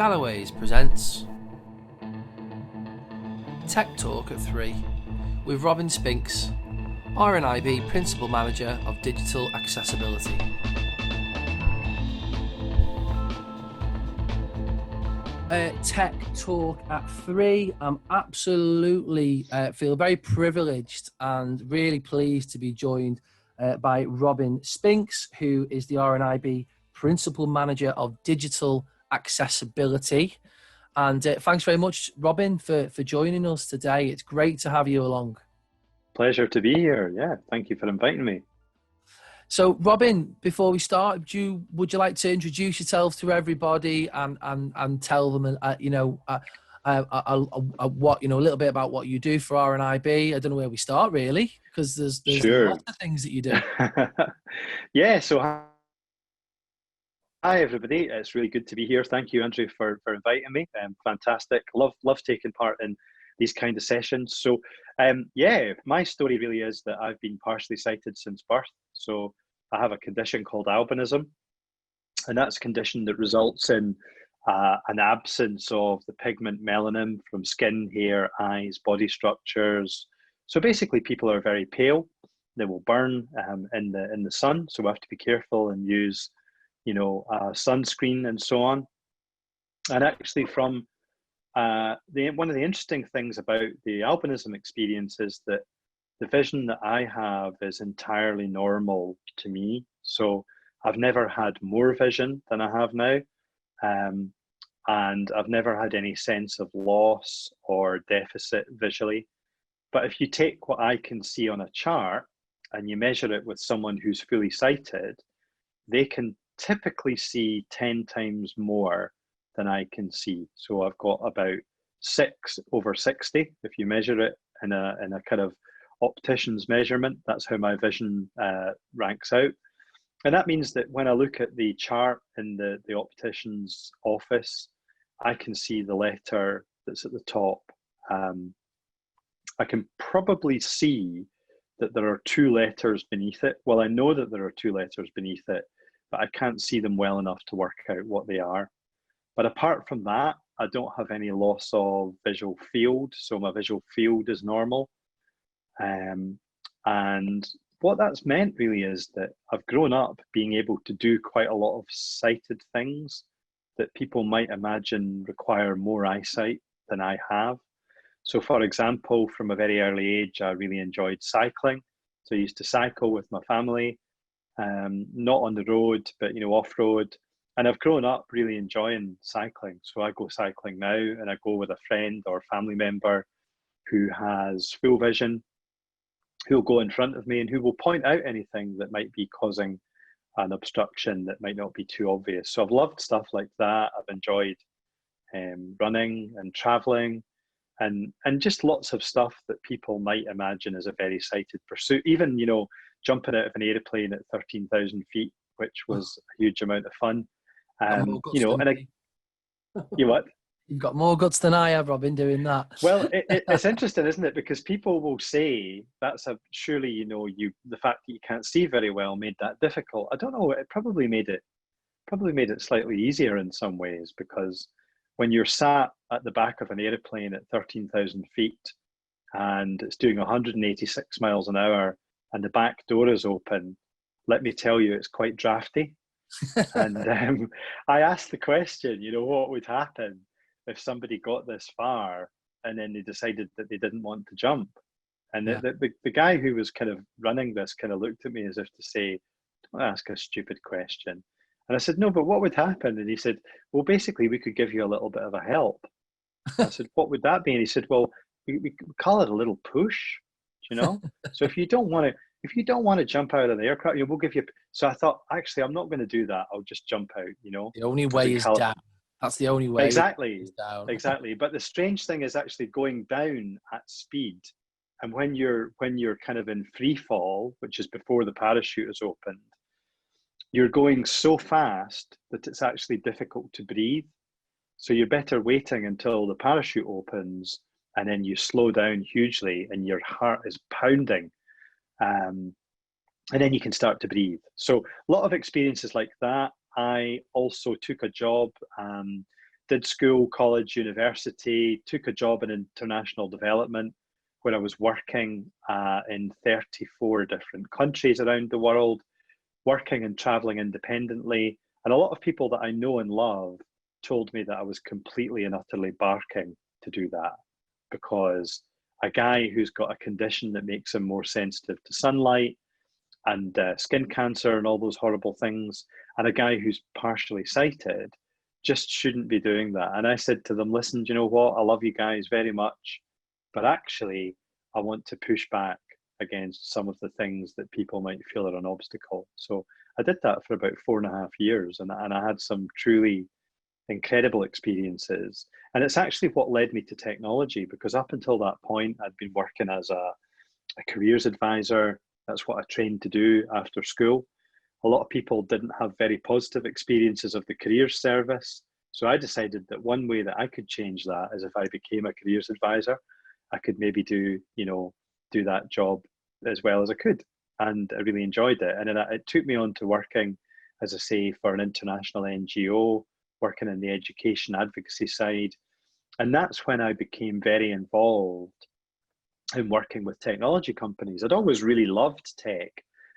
Galloway's presents Tech Talk at 3 with Robin Spinks, RNIB Principal Manager of Digital Accessibility. Tech Talk at 3. I'm absolutely feel very privileged and really pleased to be joined by Robin Spinks, who is the RNIB Principal Manager of Digital Accessibility. And thanks very much, Robin, for joining us today. It's great to have you along. Pleasure to be here. Yeah, thank you for inviting me. So, Robin, before we start, would you like to introduce yourself to everybody and tell them, what a little bit about what you do for RNIB? I don't know where we start really, because there's Sure. lots of things that you do. Yeah. So hi everybody. It's really good to be here. Thank you, Andrew, for inviting me. Fantastic. Love taking part in these kind of sessions. So my story really is that I've been partially sighted since birth. So I have a condition called albinism, and that's a condition that results in an absence of the pigment melanin from skin, hair, eyes, body structures. So basically people are very pale. They will burn in the sun. So we have to be careful and use sunscreen and so on. And actually from one of the interesting things about the albinism experience is that the vision that I have is entirely normal to me. So I've never had more vision than I have now. And I've never had any sense of loss or deficit visually. But if you take what I can see on a chart and you measure it with someone who's fully sighted, they can typically see 10 times more than I can see. So I've got about 6/60 if you measure it in a kind of optician's measurement. That's how my vision ranks out. And that means that when I look at the chart in the optician's office, I can see the letter that's at the top. I can probably see that there are two letters beneath it. Well, I know that there are two letters beneath it, but I can't see them well enough to work out what they are. But apart from that, I don't have any loss of visual field. So my visual field is normal. And what that's meant really is that I've grown up being able to do quite a lot of sighted things that people might imagine require more eyesight than I have. So for example, from a very early age, I really enjoyed cycling. So I used to cycle with my family, not on the road, but off-road. And I've grown up really enjoying cycling. So I go cycling now and I go with a friend or family member who has full vision, who'll go in front of me and who will point out anything that might be causing an obstruction that might not be too obvious. So I've loved stuff like that. I've enjoyed running and traveling and just lots of stuff that people might imagine as a very sighted pursuit. Even, jumping out of an airplane at 13,000 feet, which was a huge amount of fun. You what? You've got more guts than I have, Robin, doing that. Well, it's interesting, isn't it? Because people will say surely, the fact that you can't see very well made that difficult. I don't know. It probably made it slightly easier in some ways, because when you're sat at the back of an airplane at 13,000 feet and it's doing 186 miles an hour and the back door is open, let me tell you, it's quite drafty. And I asked the question, what would happen if somebody got this far and then they decided that they didn't want to jump? And the guy who was kind of running this kind of looked at me as if to say, don't ask a stupid question. And I said, no, but what would happen? And he said, well, basically we could give you a little bit of a help. I said, what would that be? And he said, well, we call it a little push, So if you don't want to jump out of the aircraft, we'll give you. So I thought, actually, I'm not going to do that. I'll just jump out, The only way is down. That's the only way. Exactly. Exactly. But the strange thing is actually going down at speed. And when you're kind of in free fall, which is before the parachute is opened, you're going so fast that it's actually difficult to breathe. So you're better waiting until the parachute opens and then you slow down hugely and your heart is pounding. And then you can start to breathe. So a lot of experiences like that. I also took a job did school, college, university, took a job in international development where I was working in 34 different countries around the world, working and traveling independently. And a lot of people that I know and love told me that I was completely and utterly barking to do that, because a guy who's got a condition that makes him more sensitive to sunlight and skin cancer and all those horrible things, and a guy who's partially sighted just shouldn't be doing that. And I said to them, listen, do you know what? I love you guys very much, but actually, I want to push back against some of the things that people might feel are an obstacle. So I did that for about 4.5 years, and I had some truly incredible experiences. And it's actually what led me to technology, because up until that point, I'd been working as a careers advisor. That's what I trained to do after school. A lot of people didn't have very positive experiences of the careers service. So I decided that one way that I could change that is if I became a careers advisor, I could maybe do that job as well as I could. And I really enjoyed it. And then it took me on to working, as I say, for an international NGO, working in the education advocacy side. And that's when I became very involved in working with technology companies. I'd always really loved tech,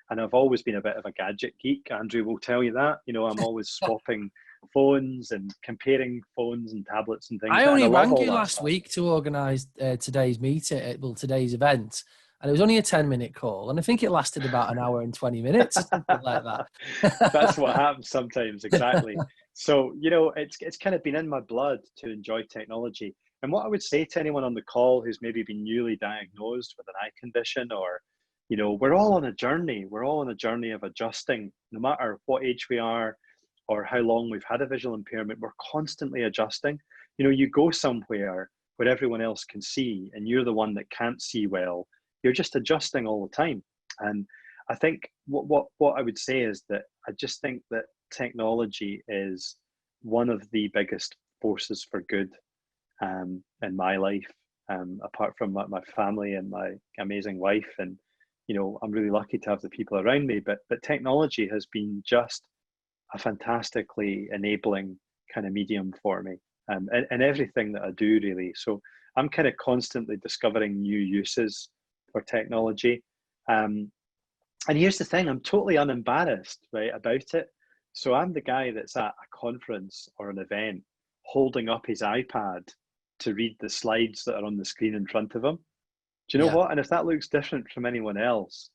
and I've always been a bit of a gadget geek. Andrew will tell you that. I'm always swapping phones and comparing phones and tablets and things. I only rang you last week to organise today's meeting, today's event, and it was only a 10-minute call, and I think it lasted about an hour and 20 minutes or something like that. That's what happens sometimes, exactly. So, it's kind of been in my blood to enjoy technology. And what I would say to anyone on the call who's maybe been newly diagnosed with an eye condition, or, we're all on a journey. We're all on a journey of adjusting, no matter what age we are or how long we've had a visual impairment. We're constantly adjusting. You go somewhere where everyone else can see and you're the one that can't see well. You're just adjusting all the time. And I think what I would say is that I just think that technology is one of the biggest forces for good in my life, apart from my family and my amazing wife. And, I'm really lucky to have the people around me, but technology has been just a fantastically enabling kind of medium for me, and everything that I do, really. So I'm kind of constantly discovering new uses for technology. And here's the thing, I'm totally unembarrassed, right, about it. So I'm the guy that's at a conference or an event holding up his iPad to read the slides that are on the screen in front of him. Do you know what? And if that looks different from anyone else,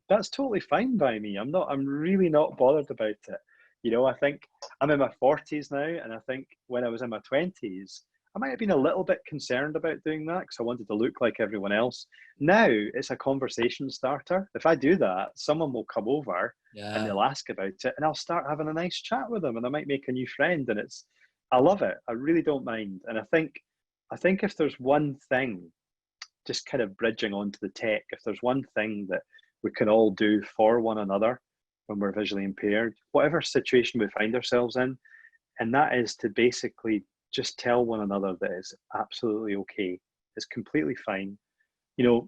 that's totally fine by me. I'm really not bothered about it. I think I'm in my 40s now, and I think when I was in my 20s, I might have been a little bit concerned about doing that because I wanted to look like everyone else. Now it's a conversation starter. If I do that, someone will come over and they'll ask about it, and I'll start having a nice chat with them, and I might make a new friend. And I love it. I really don't mind. And I think if there's one thing, just kind of bridging onto the tech, if there's one thing that we can all do for one another when we're visually impaired, whatever situation we find ourselves in, and that is to basically just tell one another that it's absolutely okay. It's completely fine.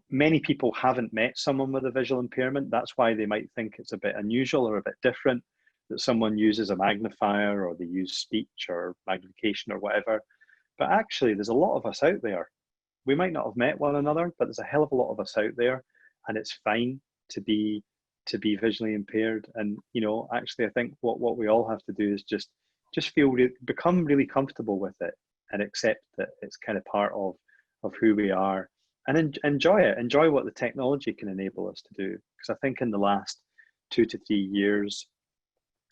Many people haven't met someone with a visual impairment. That's why they might think it's a bit unusual or a bit different that someone uses a magnifier or they use speech or magnification or whatever. But actually, there's a lot of us out there. We might not have met one another, but there's a hell of a lot of us out there, and it's fine to be visually impaired. And actually, I think what we all have to do is just become really comfortable with it and accept that it's kind of part of who we are, and enjoy it. Enjoy what the technology can enable us to do. Because I think in the last 2 to 3 years,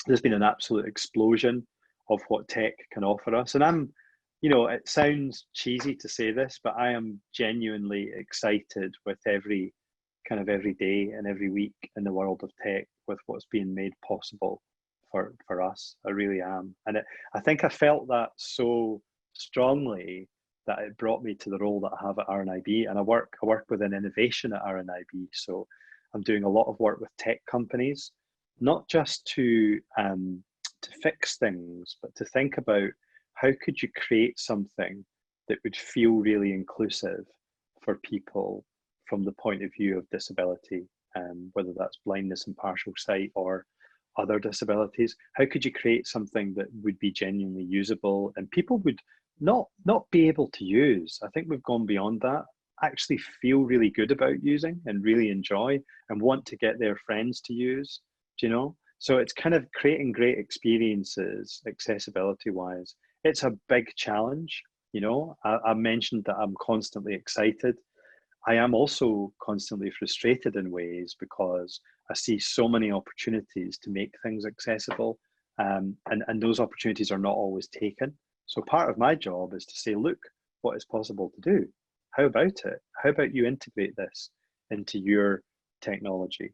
there's been an absolute explosion of what tech can offer us. And it sounds cheesy to say this, but I am genuinely excited with every day and every week in the world of tech, with what's being made possible for us. I really am. And I think I felt that so strongly that it brought me to the role that I have at RNIB. And I work within innovation at RNIB. So I'm doing a lot of work with tech companies, not just to fix things, but to think about how could you create something that would feel really inclusive for people from the point of view of disability, whether that's blindness and partial sight or other disabilities? How could you create something that would be genuinely usable and people would not be able to use? I think we've gone beyond that. Actually feel really good about using and really enjoy and want to get their friends to use, do you know? So it's kind of creating great experiences accessibility wise. It's a big challenge, you know. I mentioned that I'm constantly excited. I am also constantly frustrated in ways because I see so many opportunities to make things accessible, and those opportunities are not always taken. So part of my job is to say, look, what is possible to do? How about it? How about you integrate this into your technology?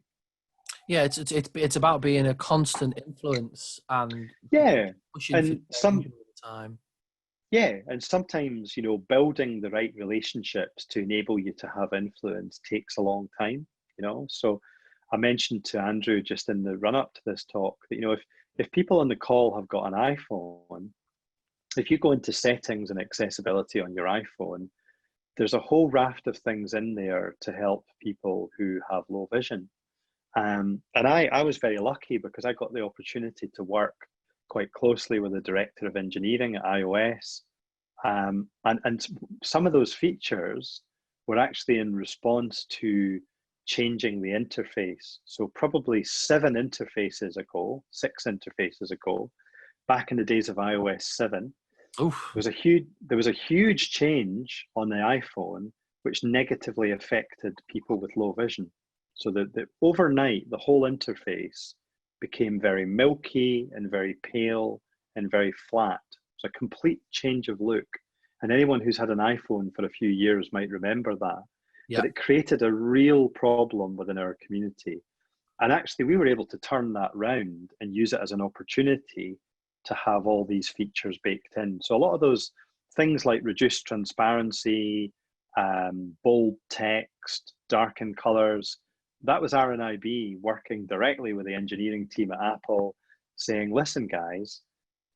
Yeah, it's about being a constant influence and Yeah, pushing for and change all the time. yeah, and sometimes, you know, building the right relationships to enable you to have influence takes a long time, you know. So I mentioned to Andrew just in the run up to this talk that, you know, if people on the call have got an iPhone, if you go into settings and accessibility on your iPhone, there's a whole raft of things in there to help people who have low vision. And I was very lucky because I got the opportunity to work quite closely with the director of engineering at iOS. And some of those features were actually in response to changing the interface. So probably six interfaces ago, back in the days of iOS 7, Oof. there was a huge change on the iPhone which negatively affected people with low vision. So that overnight the whole interface became very milky and very pale and very flat. It's a complete change of look. And anyone who's had an iPhone for a few years might remember that. Yeah. But it created a real problem within our community. And actually, we were able to turn that round and use it as an opportunity to have all these features baked in. So a lot of those things like reduced transparency, bold text, darken colors, that was RNIB working directly with the engineering team at Apple, saying, listen, guys,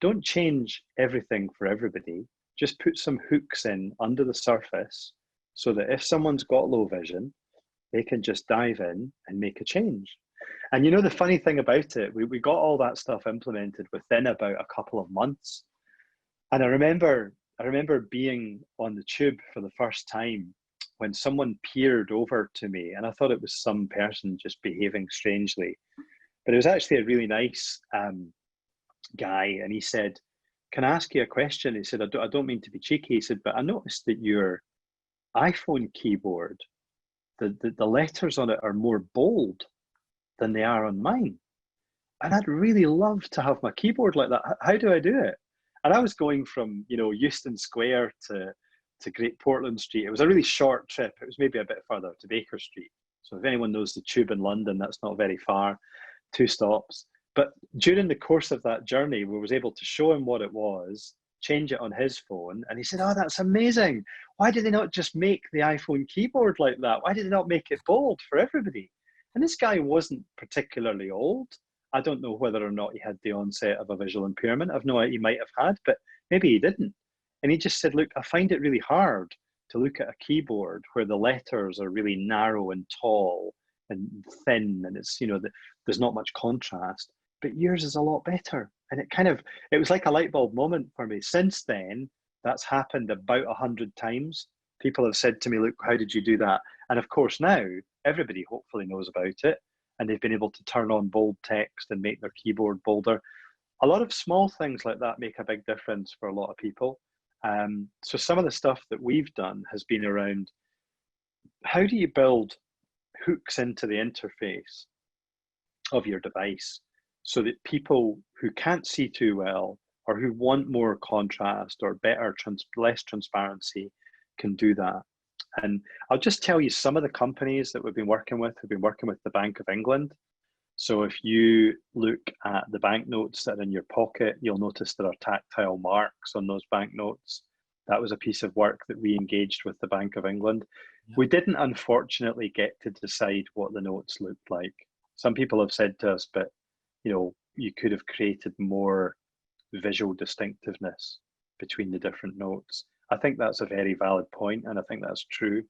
don't change everything for everybody. Just put some hooks in under the surface so that if someone's got low vision, they can just dive in and make a change. And you know, the funny thing about it, we got all that stuff implemented within about a couple of months. And I remember being on the tube for the first time when someone peered over to me, and I thought it was some person just behaving strangely, but it was actually a really nice guy, and he said, "Can I ask you a question?" He said, I don't mean to be cheeky." He said, "But I noticed that your iPhone keyboard, the letters on it are more bold than they are on mine. And I'd really love to have my keyboard like that. How do I do it?" And I was going from, you know, Euston Square to Great Portland Street. It was a really short trip. It was maybe a bit further to Baker Street. So if anyone knows the tube in London, that's not very far, 2 stops. But during the course of that journey, we was able to show him what it was, change it on his phone, and he said, "Oh, that's amazing. Why did they not just make the iPhone keyboard like that? Why did they not make it bold for everybody?" And this guy wasn't particularly old. I don't know whether or not he had the onset of a visual impairment. I've no idea, he might have had, but maybe he didn't. And he just said, "Look, I find it really hard to look at a keyboard where the letters are really narrow and tall and thin, and it's, you know, there's not much contrast. But yours is a lot better." And it was like a light bulb moment for me. Since then, that's happened about 100 times. People have said to me, "Look, how did you do that?" And of course, now everybody hopefully knows about it, and they've been able to turn on bold text and make their keyboard bolder. A lot of small things like that make a big difference for a lot of people. So some of the stuff that we've done has been around, how do you build hooks into the interface of your device so that people who can't see too well or who want more contrast or less transparency can do that. And I'll just tell you some of the companies that we've been working with. We've been working with the Bank of England. So if you look at the banknotes that are in your pocket, you'll notice there are tactile marks on those banknotes. That was a piece of work that we engaged with the Bank of England. Yeah. We didn't unfortunately get to decide what the notes looked like. Some people have said to us, but you know, you could have created more visual distinctiveness between the different notes. I think that's a very valid point, and I think that's true.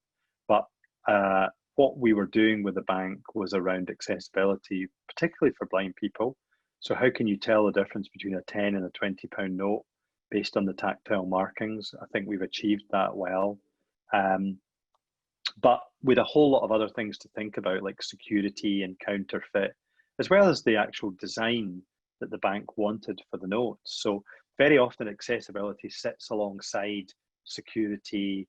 But what we were doing with the bank was around accessibility, particularly for blind people. So how can you tell the difference between a 10 and a £20 note based on the tactile markings? I think we've achieved that well. But with a whole lot of other things to think about, like security and counterfeit, as well as the actual design that the bank wanted for the notes. So very often accessibility sits alongside security,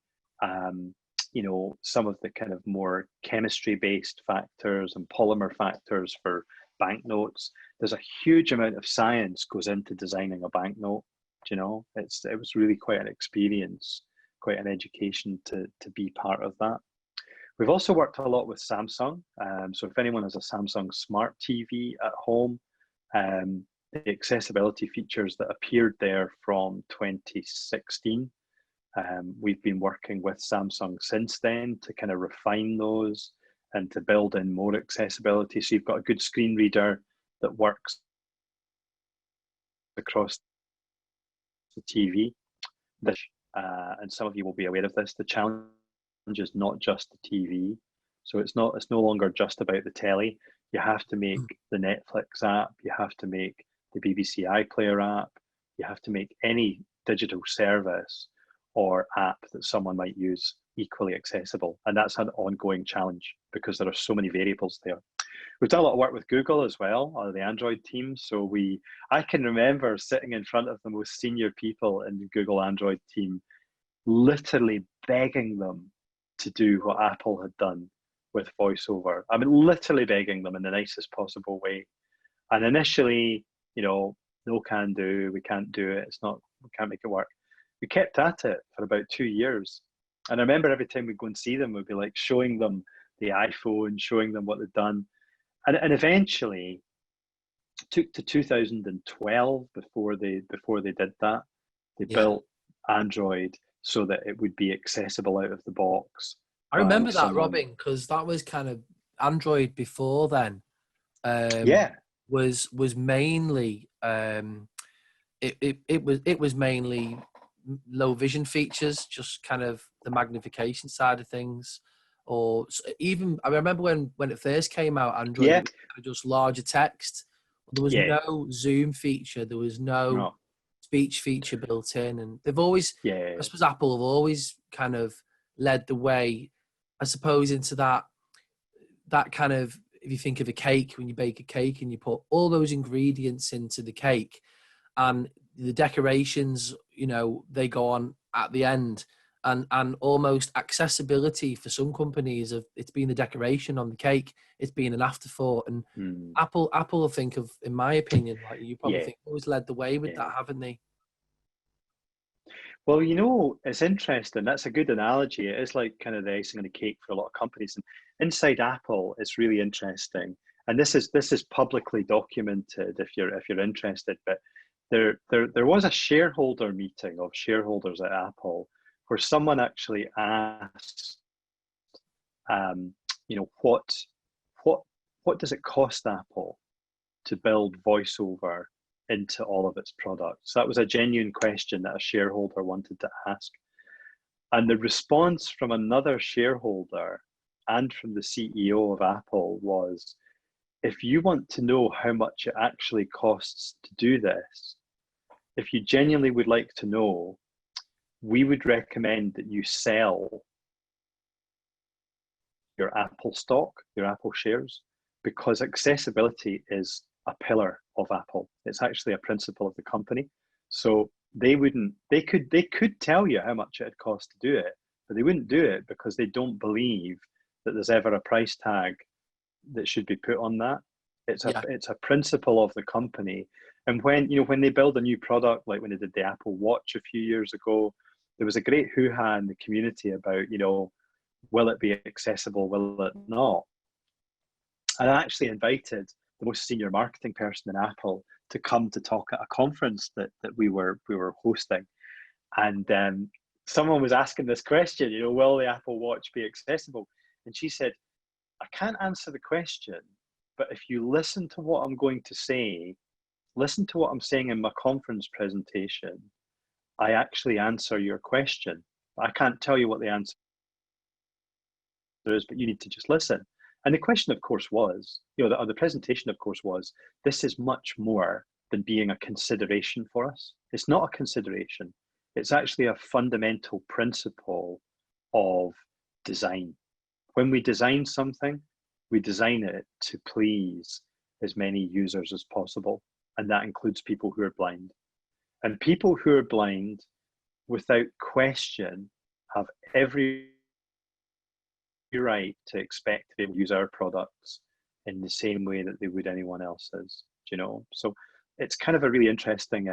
you know, some of the kind of more chemistry-based factors and polymer factors for banknotes. There's a huge amount of science goes into designing a banknote. You know, it was really quite an experience, quite an education to be part of that. We've also worked a lot with Samsung. So if anyone has a Samsung Smart TV at home, the accessibility features that appeared there from 2016, we've been working with Samsung since then to kind of refine those and to build in more accessibility. So you've got a good screen reader that works across the TV. And some of you will be aware of this, the challenge is not just the TV. So it's no longer just about the telly. You have to make the Netflix app, you have to make the BBC iPlayer app, you have to make any digital service or app that someone might use equally accessible. And that's an ongoing challenge because there are so many variables there. We've done a lot of work with Google as well, the Android team. So I can remember sitting in front of the most senior people in the Google Android team, literally begging them to do what Apple had done with VoiceOver. I mean, literally begging them in the nicest possible way. And initially, you know, no can do, we can't do it, we can't make it work. We kept at it for about 2 years. And I remember every time we'd go and see them, we'd be like showing them the iPhone, showing them what they'd done. And eventually, it took to 2012 before they did that. They built Android so that it would be accessible out of the box. I remember that, Robin, because that was kind of Android before then. Was mainly it was mainly low vision features, just kind of the magnification side of things, or even I remember when it first came out, Android was kind of just larger text. There was no zoom feature. There was no speech feature built in, and they've always, I suppose, Apple have always kind of led the way, I suppose, into that kind of, if you think of a cake, when you bake a cake and you put all those ingredients into the cake, and the decorations, you know, they go on at the end, and almost accessibility for some companies of it's been the decoration on the cake, it's been an afterthought, and Apple I think of, in my opinion, like you probably think, always led the way with that, haven't they? Well, you know, it's interesting. That's a good analogy. It is like kind of the icing on the cake for a lot of companies. And inside Apple, it's really interesting. And this is publicly documented if you're interested. But there was a shareholder meeting of shareholders at Apple where someone actually asked, you know, what does it cost Apple to build VoiceOver into all of its products? That was a genuine question that a shareholder wanted to ask. And the response from another shareholder and from the CEO of Apple was, if you want to know how much it actually costs to do this, if you genuinely would like to know, we would recommend that you sell your Apple stock, your Apple shares, because accessibility is a pillar of Apple. It's actually a principle of the company. So they could tell you how much it costs to do it, but they wouldn't do it because they don't believe that there's ever a price tag that should be put on that. It's a principle of the company. And when they build a new product, like when they did the Apple Watch a few years ago, there was a great hoo-ha in the community about, you know, will it be accessible, will it not? And I actually invited the most senior marketing person in Apple to come to talk at a conference that we were hosting. And someone was asking this question, you know, will the Apple Watch be accessible? And she said, I can't answer the question, but if you listen to what I'm going to say, listen to what I'm saying in my conference presentation, I actually answer your question. I can't tell you what the answer is, but you need to just listen. And the question, of course, was, the presentation, of course, was, this is much more than being a consideration for us. It's not a consideration. It's actually a fundamental principle of design. When we design something, we design it to please as many users as possible. And that includes people who are blind. And people who are blind, without question, have every right to expect to be able to use our products in the same way that they would anyone else's, So it's kind of a really interesting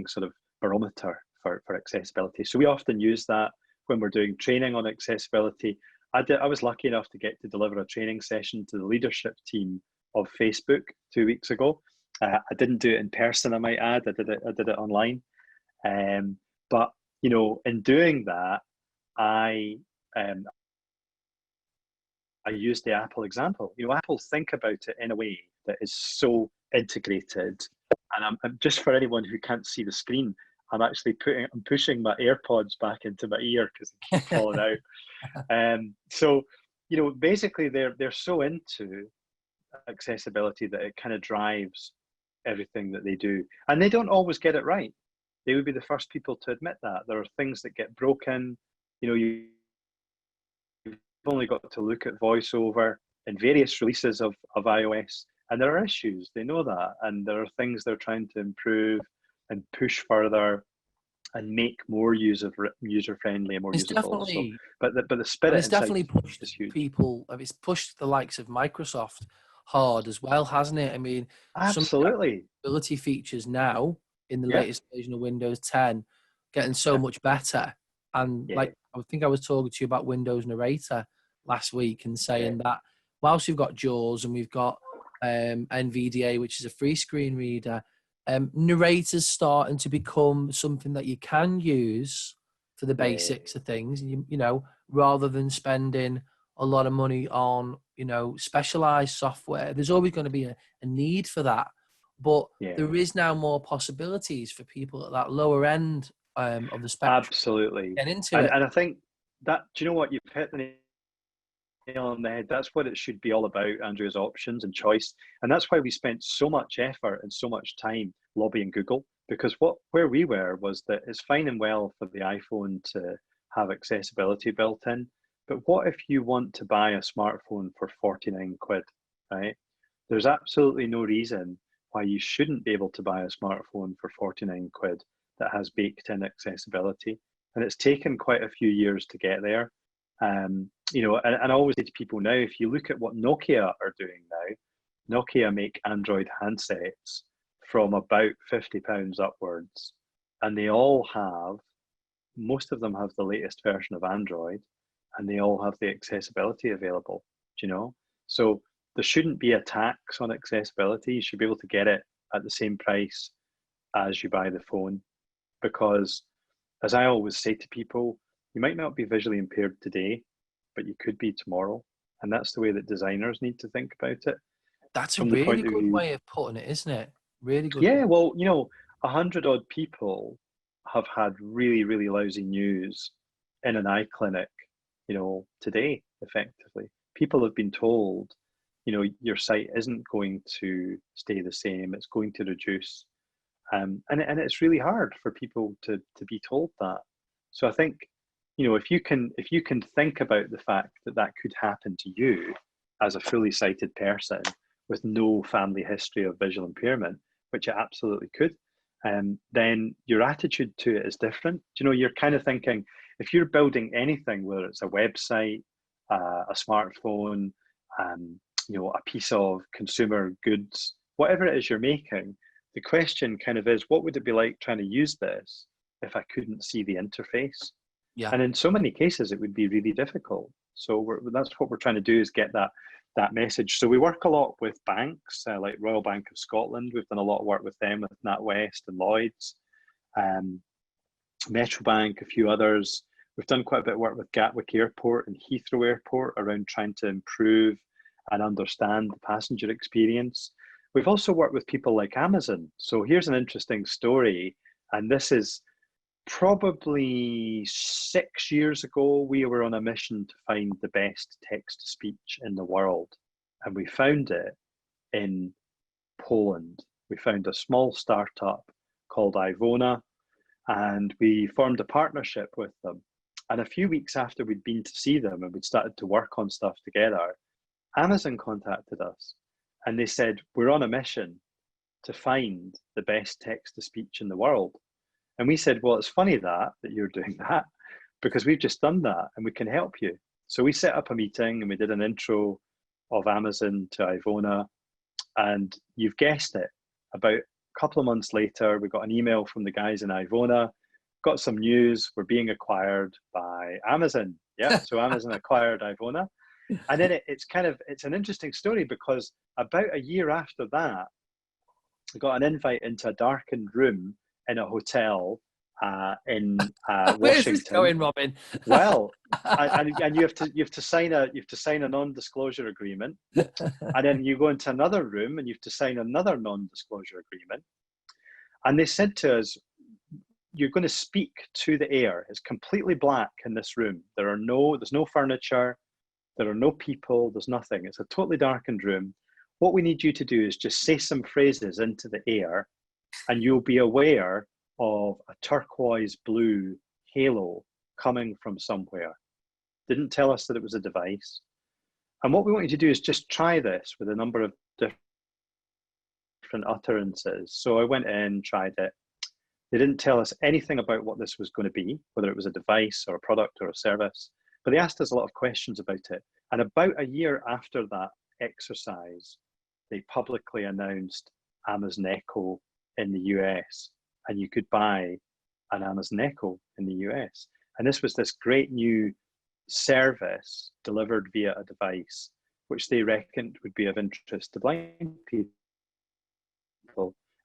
sort of barometer for accessibility. So we often use that when we're doing training on accessibility. I was lucky enough to get to deliver a training session to the leadership team of Facebook 2 weeks ago. I didn't do it in person, I might add. I did it online. But in doing that, I used the Apple example. Apple think about it in a way that is so integrated. And I'm just, for anyone who can't see the screen, I'm actually pushing my AirPods back into my ear because they keep falling out. So, basically they're so into accessibility that it kind of drives everything that they do. And they don't always get it right. They would be the first people to admit that. There are things that get broken. You've only got to look at VoiceOver in various releases of iOS, and there are issues. They know that, and there are things they're trying to improve and push further and make more user-friendly and more usable. But the spirit, it's definitely pushed people. It's pushed the likes of Microsoft hard as well, hasn't it? I mean, absolutely. Some ability features now in the latest version of Windows 10 getting so much better. And like, I think I was talking to you about Windows Narrator last week and saying that whilst we've got JAWS and we've got NVDA, which is a free screen reader, Narrator's starting to become something that you can use for the basics of things, rather than spending a lot of money on, specialized software. There's always going to be a need for that. But there is now more possibilities for people at that lower end of the spectrum. Absolutely. Get into it. And I think that, do you know what, you've hit the nail on the head. That's what it should be all about, Andrew, is options and choice. And that's why we spent so much effort and so much time lobbying Google, because where we were was that it's fine and well for the iPhone to have accessibility built in, but what if you want to buy a smartphone for 49 quid, right? There's absolutely no reason why you shouldn't be able to buy a smartphone for 49 quid that has baked in accessibility. And it's taken quite a few years to get there. And I always say to people now, if you look at what Nokia are doing now, Nokia make Android handsets from about £50 upwards, and most of them have the latest version of Android, and they all have the accessibility available, So there shouldn't be a tax on accessibility. You should be able to get it at the same price as you buy the phone, because as I always say to people, you might not be visually impaired today, but you could be tomorrow. And that's the way that designers need to think about it. That's a really good way of putting it, isn't it? Really good. Yeah, well, 100 odd people have had really, really lousy news in an eye clinic, today, effectively. People have been told, your sight isn't going to stay the same, it's going to reduce. And it's really hard for people to be told that. So I think, if you can think about the fact that could happen to you as a fully sighted person with no family history of visual impairment, which it absolutely could, then your attitude to it is different. You're kind of thinking, if you're building anything, whether it's a website, a smartphone, a piece of consumer goods, whatever it is you're making, the question kind of is, what would it be like trying to use this if I couldn't see the interface? Yeah. And in so many cases, it would be really difficult. So that's what we're trying to do, is get that message. So we work a lot with banks, like Royal Bank of Scotland. We've done a lot of work with them, with NatWest and Lloyds, Metrobank, a few others. We've done quite a bit of work with Gatwick Airport and Heathrow Airport around trying to improve and understand the passenger experience. We've also worked with people like Amazon. So here's an interesting story, and this is Probably 6 years ago, we were on a mission to find the best text to speech in the world. And we found it in Poland. We found a small startup called Ivona, and we formed a partnership with them. And a few weeks after we'd been to see them and we'd started to work on stuff together, Amazon contacted us and they said, we're on a mission to find the best text to speech in the world. And we said, well, it's funny that you're doing that, because we've just done that and we can help you. So we set up a meeting and we did an intro of Amazon to Ivona. And you've guessed it, about a couple of months later, we got an email from the guys in Ivona, got some news, we're being acquired by Amazon. Yeah, so Amazon acquired Ivona. And then it's an interesting story, because about a year after that, I got an invite into a darkened room in a hotel in Washington. Where's this going, Robin? Well, and you have to sign a non-disclosure agreement, and then you go into another room and you have to sign another non-disclosure agreement. And they said to us, you're going to speak to the air. It's completely black in this room. There's no furniture, there are no people, there's nothing. It's a totally darkened room. What we need you to do is just say some phrases into the air, and you'll be aware of a turquoise blue halo coming from somewhere. Didn't tell us that it was a device. And what we want you to do is just try this with a number of different utterances. So I went in, tried it. They didn't tell us anything about what this was going to be, whether it was a device or a product or a service, but they asked us a lot of questions about it. And about a year after that exercise, they publicly announced Amazon Echo in the US, and you could buy an Amazon Echo in the US. And this was this great new service delivered via a device, which they reckoned would be of interest to blind people.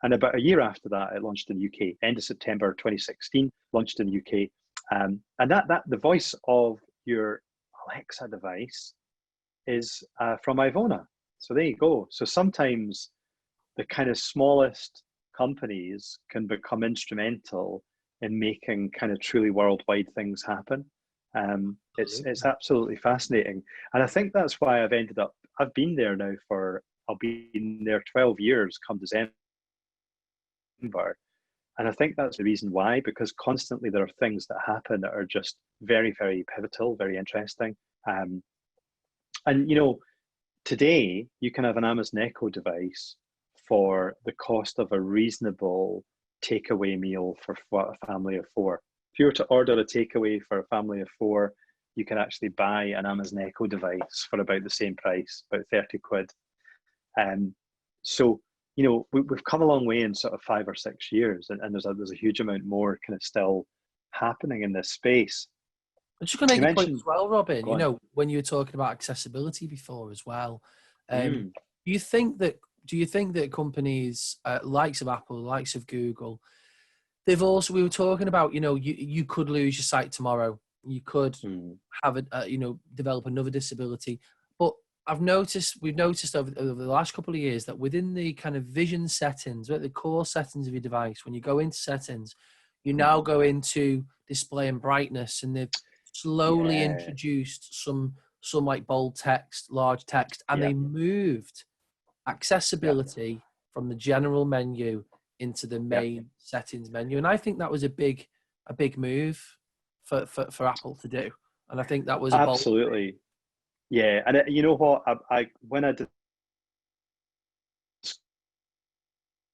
And about a year after that, it launched in the UK, end of September 2016, launched in the UK. And that the voice of your Alexa device is from Ivona. So there you go. So sometimes the kind of smallest companies can become instrumental in making kind of truly worldwide things happen. It's absolutely fascinating. And I think that's why I've been there now I'll be there 12 years come December. And I think that's the reason why, because constantly there are things that happen that are just very, very pivotal, very interesting. And, today you can have an Amazon Echo device for the cost of a reasonable takeaway meal for a family of four. If you were to order a takeaway for a family of four, you can actually buy an Amazon Echo device for about the same price, about 30 quid. So, we've come a long way in sort of 5 or 6 years, and there's a huge amount more kind of still happening in this space. I'm just going to make a point as well, Robin. When you were talking about accessibility before as well, do you think that companies likes of Apple, likes of Google, we were talking about, you could lose your sight tomorrow. You could have develop another disability. But we've noticed over the last couple of years that within the kind of vision settings, the core settings of your device, when you go into settings, you now go into display and brightness, and they've slowly introduced some like bold text, large text, and they moved accessibility from the general menu into the main settings menu. And I think that was a big move for Apple to do. And I think that was absolutely. Yeah, and you know what? When I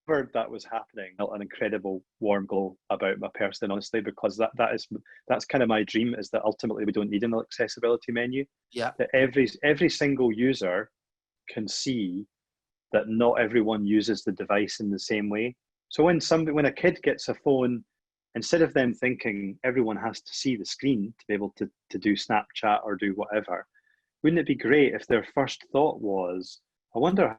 discovered that was happening, I felt an incredible warm glow about my person, honestly, because that's kind of my dream, is that ultimately we don't need an accessibility menu. Yeah. That every single user can see that not everyone uses the device in the same way. So when a kid gets a phone, instead of them thinking everyone has to see the screen to be able to do Snapchat or do whatever, wouldn't it be great if their first thought was, I wonder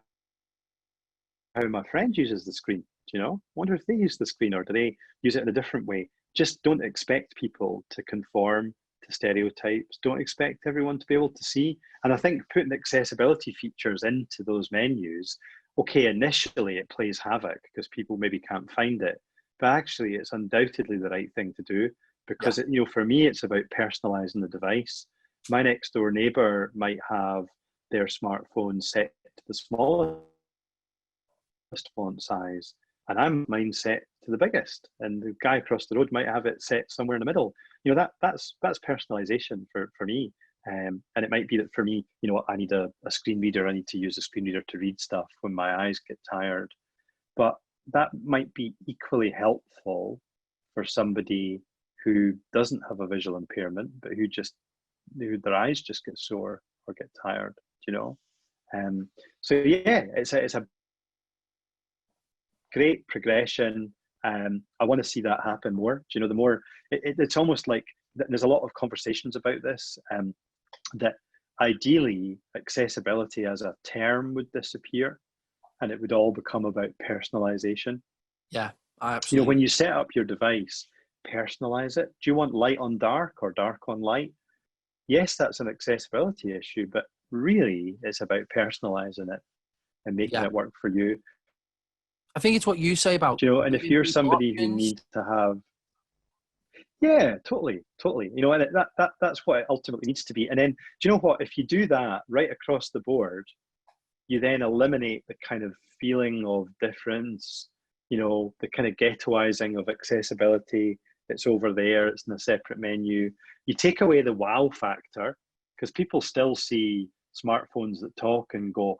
how my friend uses the screen? I wonder if they use the screen, or do they use it in a different way? Just don't expect people to conform to stereotypes. Don't expect everyone to be able to see. And I think putting accessibility features into those menus, okay, initially it plays havoc because people maybe can't find it. but actually it's undoubtedly the right thing to do because Yeah. for me, it's about personalizing the device. My next door neighbor might have their smartphone set to the smallest font size, and I'm mine set to the biggest, and the guy across the road might have it set somewhere in the middle. That's personalization for me. And it might be that for me, I need a screen reader. I need to use a screen reader to read stuff when my eyes get tired. But that might be equally helpful for somebody who doesn't have a visual impairment, but who their eyes just get sore or get tired, So yeah, it's a great progression. I want to see that happen more. The more it's almost like there's a lot of conversations about this, that ideally accessibility as a term would disappear and it would all become about personalization. Yeah, I absolutely. When you set up your device, personalize it. Do you want light on dark or dark on light? Yes, that's an accessibility issue, but really it's about personalizing it and making it work for you. I think it's what you say about, and if you're somebody who needs to have, yeah, totally. And that's what it ultimately needs to be. And then, do you know what? If you do that right across the board, you then eliminate the kind of feeling of difference, the kind of ghettoizing of accessibility. It's over there, it's in a separate menu. You take away the wow factor, because people still see smartphones that talk and go,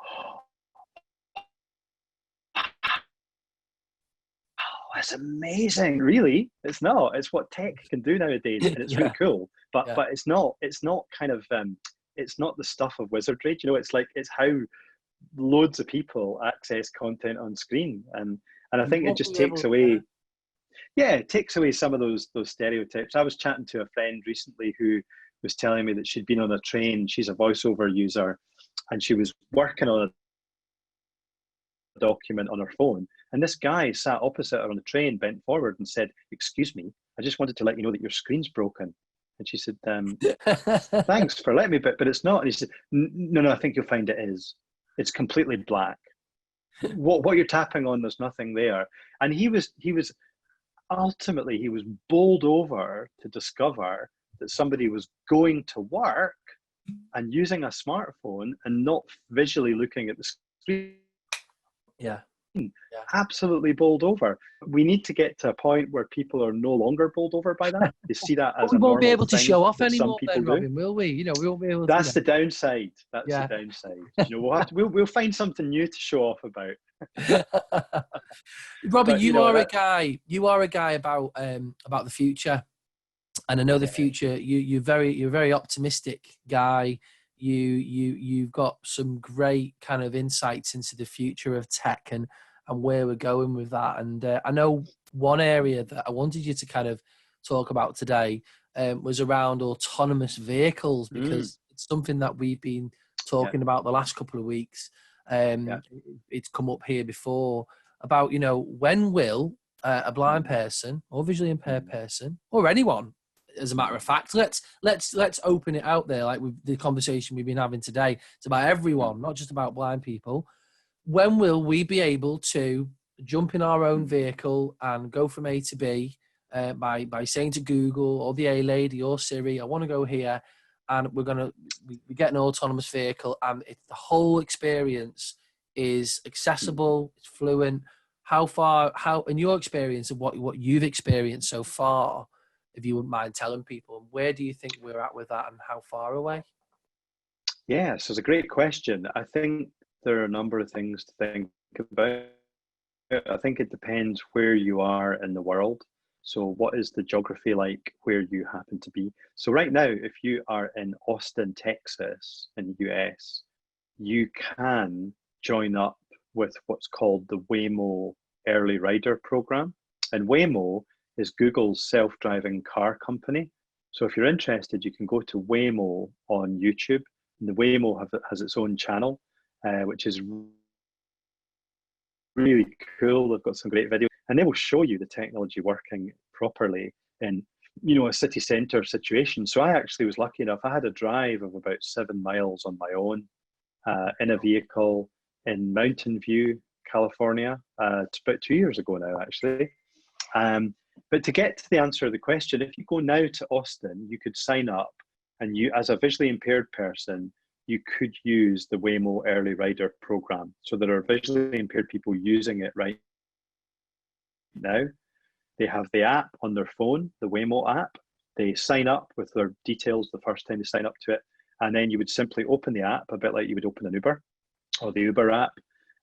it's amazing. Really, it's not. It's what tech can do nowadays, and it's really cool. But it's not kind of it's not the stuff of wizardry. It's how loads of people access content on screen, and I think it just takes away. Yeah, it takes away some of those stereotypes. I was chatting to a friend recently who was telling me that she'd been on a train. She's a voiceover user, and she was working on a document on her phone, and this guy sat opposite her on the train, bent forward and said, "Excuse me, I just wanted to let you know that your screen's broken." And she said, "Thanks for letting me, but it's not." And he said, No, I think you'll find it is. It's completely black. What you're tapping on, there's nothing there." And he was ultimately bowled over to discover that somebody was going to work and using a smartphone and not visually looking at the screen. Yeah. Absolutely bowled over. We need to get to a point where people are no longer bowled over by that. They see that as we a won't be able to thing show off that anymore, some people Robin, do. will we? We won't be able to. That's the downside. That's the downside. We'll find something new to show off about. Robin, but, you are a guy. You are a guy about the future, and I know the future. You're a very optimistic guy. You've got some great kind of insights into the future of tech and where we're going with that. And I know one area that I wanted you to kind of talk about today was around autonomous vehicles, because it's something that we've been talking about the last couple of weeks. It's come up here before about, when will a blind person or visually impaired person or anyone, as a matter of fact, let's open it out there, like with the conversation we've been having today. It's about everyone, not just about blind people. When will we be able to jump in our own vehicle and go from A to B by saying to Google or the A lady or Siri, I want to go here, and we get an autonomous vehicle, and the whole experience is accessible, it's fluent. How in your experience of what you've experienced so far, if you wouldn't mind telling people, where do you think we're at with that and how far away? Yeah, so it's a great question. I think there are a number of things to think about. I think it depends where you are in the world. So what is the geography like where you happen to be? So right now, if you are in Austin, Texas, in the US, you can join up with what's called the Waymo Early Rider Program. And Waymo is Google's self-driving car company. So if you're interested, you can go to Waymo on YouTube. And the Waymo has its own channel, which is really cool. They've got some great videos, and they will show you the technology working properly in a city centre situation. So I actually was lucky enough. I had a drive of about 7 miles on my own in a vehicle in Mountain View, California. It's about 2 years ago now, actually. But to get to the answer of the question, if you go now to Austin, you could sign up, and you, as a visually impaired person, you could use the Waymo Early Rider program. So there are visually impaired people using it right now. They have the app on their phone, the Waymo app. They sign up with their details the first time they sign up to it, and then you would simply open the app, a bit like you would open an Uber or the Uber app,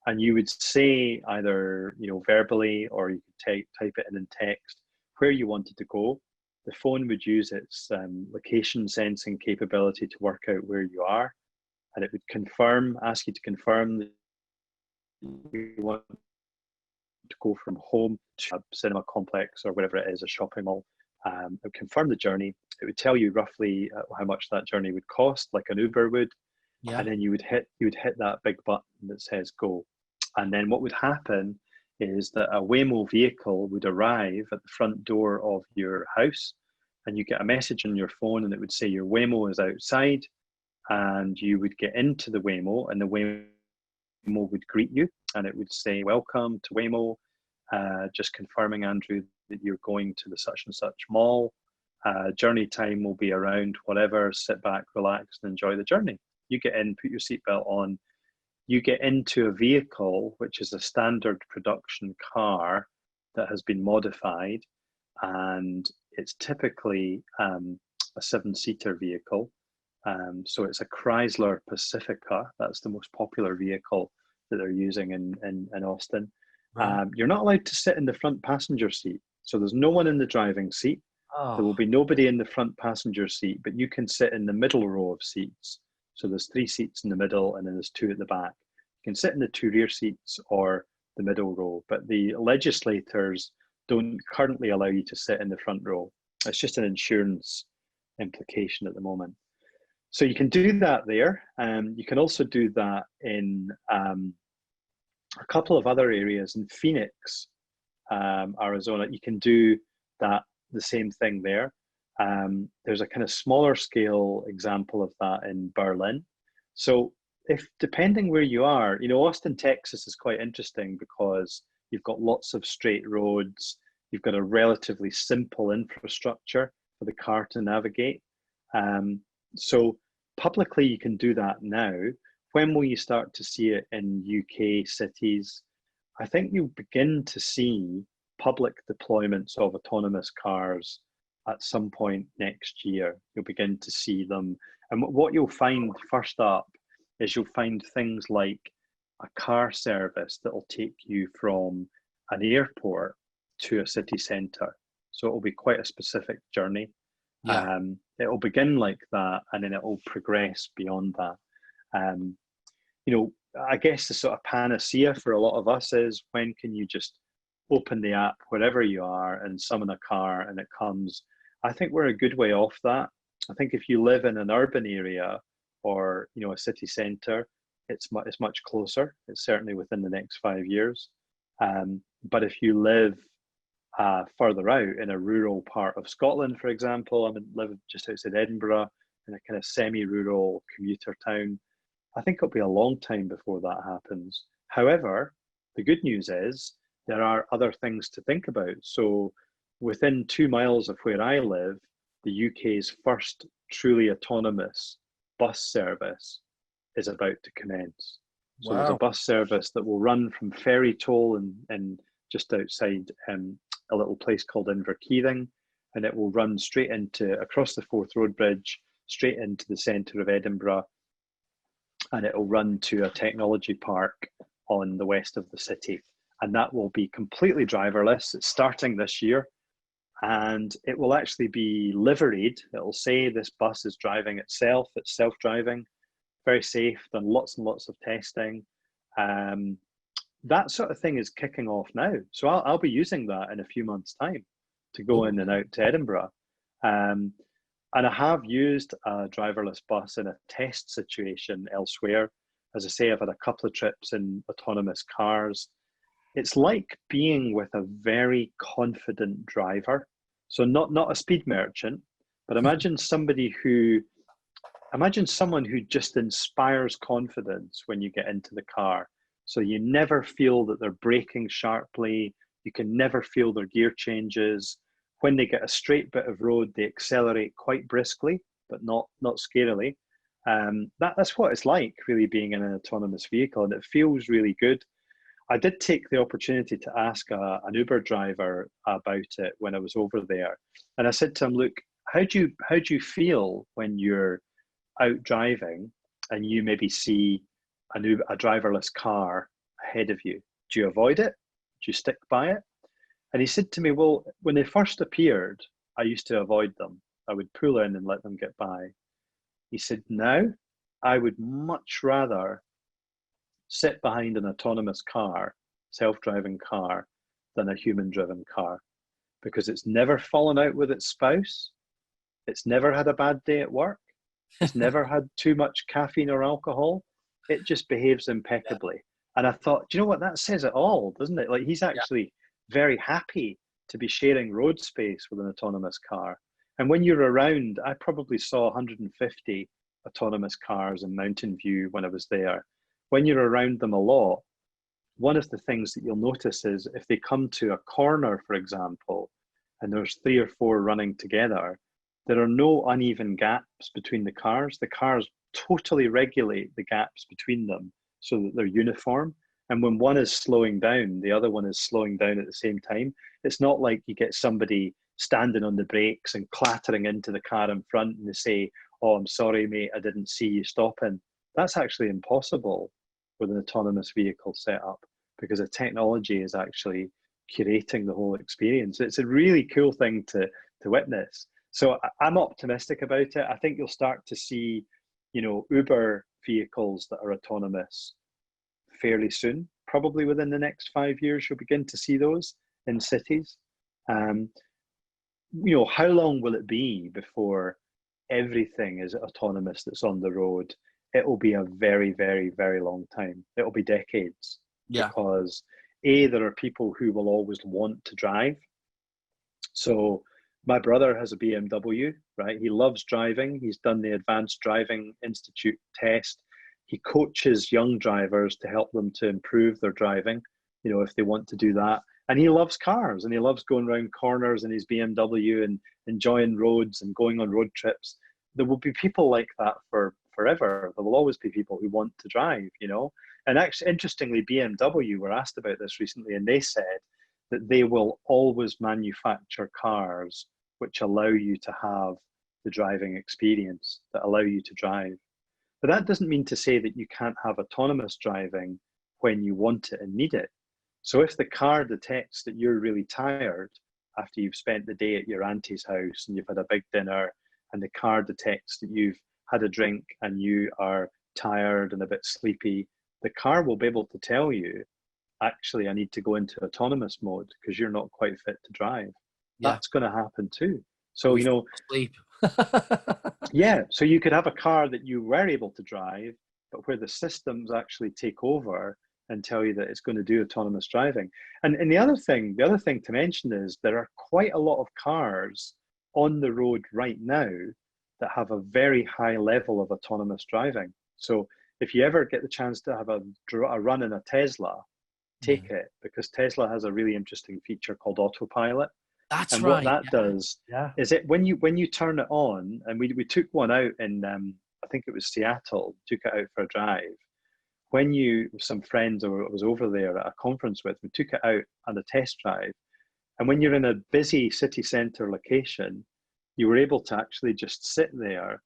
and you would say either, you know, verbally, or you could type it in text where you wanted to go. The phone would use its location sensing capability to work out where you are, and it would ask you to confirm that you want to go from home to a cinema complex or whatever it is, a shopping mall. It would confirm the journey. It would tell you roughly how much that journey would cost, like an Uber would. Yeah. And then you would hit that big button that says go. And then what would happen is that a Waymo vehicle would arrive at the front door of your house, and you get a message on your phone, and it would say your Waymo is outside, and you would get into the Waymo, and the Waymo would greet you, and it would say, welcome to Waymo, just confirming, Andrew, that you're going to the such and such mall. Journey time will be around whatever, sit back, relax, and enjoy the journey. You get in, put your seatbelt on, you get into a vehicle, which is a standard production car that has been modified, and it's typically a 7-seater vehicle. So it's a Chrysler Pacifica. That's the most popular vehicle that they're using in Austin. Right. You're not allowed to sit in the front passenger seat. So there's no one in the driving seat. Oh. There will be nobody in the front passenger seat, but you can sit in the middle row of seats. So there's 3 seats in the middle, and then there's 2 at the back. You can sit in the 2 rear seats or the middle row, but the legislators don't currently allow you to sit in the front row. It's just an insurance implication at the moment. So you can do that there. You can also do that in a couple of other areas. In Phoenix, Arizona, you can do the same thing there. There's a kind of smaller scale example of that in Berlin. So if, depending where you are, you know, Austin, Texas is quite interesting because you've got lots of straight roads. You've got a relatively simple infrastructure for the car to navigate. So publicly, you can do that now. When will you start to see it in UK cities? I think you'll begin to see public deployments of autonomous cars at some point next year. You'll begin to see them. And what you'll find first up is you'll find things like a car service that will take you from an airport to a city centre. So it will be quite a specific journey. Yeah. It will begin like that, and then it will progress beyond that. You know, I guess the sort of panacea for a lot of us is, when can you just open the app wherever you are and summon a car and it comes? I think we're a good way off that. I think if you live in an urban area or, you know, a city centre, it's much closer. It's certainly within the next 5 years. But if you live further out in a rural part of Scotland, for example, I live just outside Edinburgh in a kind of semi-rural commuter town, I think it'll be a long time before that happens. However, the good news is there are other things to think about. So within 2 miles of where I live, the UK's first truly autonomous bus service is about to commence. So wow. There's a bus service that will run from Ferrytoll and just outside a little place called Inverkeithing, and it will run straight across the Forth Road Bridge, straight into the centre of Edinburgh, and it will run to a technology park on the west of the city. And that will be completely driverless. It's starting this year, and it will actually be liveried. It will say this bus is driving itself. It's self-driving, very safe, done lots and lots of testing. That sort of thing is kicking off now. So I'll be using that in a few months' time to go in and out to Edinburgh. And I have used a driverless bus in a test situation elsewhere. As I say, I've had a couple of trips in autonomous cars. It's like being with a very confident driver. So not a speed merchant, but imagine someone who just inspires confidence when you get into the car. So you never feel that they're braking sharply. You can never feel their gear changes. When they get a straight bit of road, they accelerate quite briskly, but not scarily. That's what it's like, really, being in an autonomous vehicle, and it feels really good. I did take the opportunity to ask an Uber driver about it when I was over there, and I said to him, "Look, how do you feel when you're out driving and you maybe see a driverless car ahead of you? Do you avoid it? Do you stick by it?" And he said to me, "Well, when they first appeared, I used to avoid them. I would pull in and let them get by." He said, "Now I would much rather sit behind an autonomous car, self-driving car, than a human-driven car, because it's never fallen out with its spouse. It's never had a bad day at work. It's never had too much caffeine or alcohol. It just behaves impeccably." And I thought, do you know what? That says it all, doesn't it? Like, he's actually very happy to be sharing road space with an autonomous car. And when you're around, I probably saw 150 autonomous cars in Mountain View when I was there. When you're around them a lot, one of the things that you'll notice is if they come to a corner, for example, and there's 3 or 4 running together, there are no uneven gaps between the cars. The cars totally regulate the gaps between them so that they're uniform. And when one is slowing down, the other one is slowing down at the same time. It's not like you get somebody standing on the brakes and clattering into the car in front and they say, "Oh, I'm sorry, mate, I didn't see you stopping." That's actually impossible with an autonomous vehicle setup, because the technology is actually curating the whole experience. It's a really cool thing to witness. So I'm optimistic about it. I think you'll start to see, Uber vehicles that are autonomous fairly soon. Probably within the next 5 years, you'll begin to see those in cities. How long will it be before everything is autonomous that's on the road? It will be a very, very, very long time. It will be decades. Yeah. Because there are people who will always want to drive. So my brother has a BMW, right? He loves driving. He's done the Advanced Driving Institute test. He coaches young drivers to help them to improve their driving, if they want to do that. And he loves cars, and he loves going around corners in his BMW and enjoying roads and going on road trips. There will be people like that for forever. There will always be people who want to drive, And actually, interestingly, BMW were asked about this recently, and they said that they will always manufacture cars which allow you to have the driving experience, that allow you to drive. But that doesn't mean to say that you can't have autonomous driving when you want it and need it. So if the car detects that you're really tired after you've spent the day at your auntie's house and you've had a big dinner, and the car detects that you've had a drink and you are tired and a bit sleepy, the car will be able to tell you, actually, I need to go into autonomous mode because you're not quite fit to drive. Yeah. That's going to happen too. So, sleep. Yeah. So you could have a car that you were able to drive, but where the systems actually take over and tell you that it's going to do autonomous driving. And the other thing to mention is there are quite a lot of cars on the road right now that have a very high level of autonomous driving. So if you ever get the chance to have a run in a Tesla, take it, because Tesla has a really interesting feature called autopilot. That's and right. What that does is it when you turn it on, and we took one out in I think it was Seattle, took it out for a drive. When some friends I was over there at a conference with, we took it out on a test drive. And when you're in a busy city center location, you were able to actually just sit there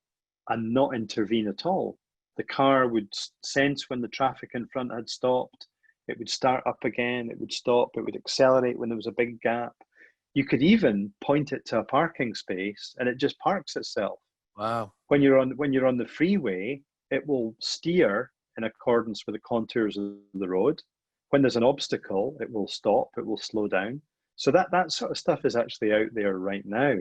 and not intervene at all. The car would sense when the traffic in front had stopped. It would start up again. It would stop. It would accelerate when there was a big gap. You could even point it to a parking space, and it just parks itself. Wow! When you're on the freeway, it will steer in accordance with the contours of the road. When there's an obstacle, it will stop. It will slow down. So that sort of stuff is actually out there right now.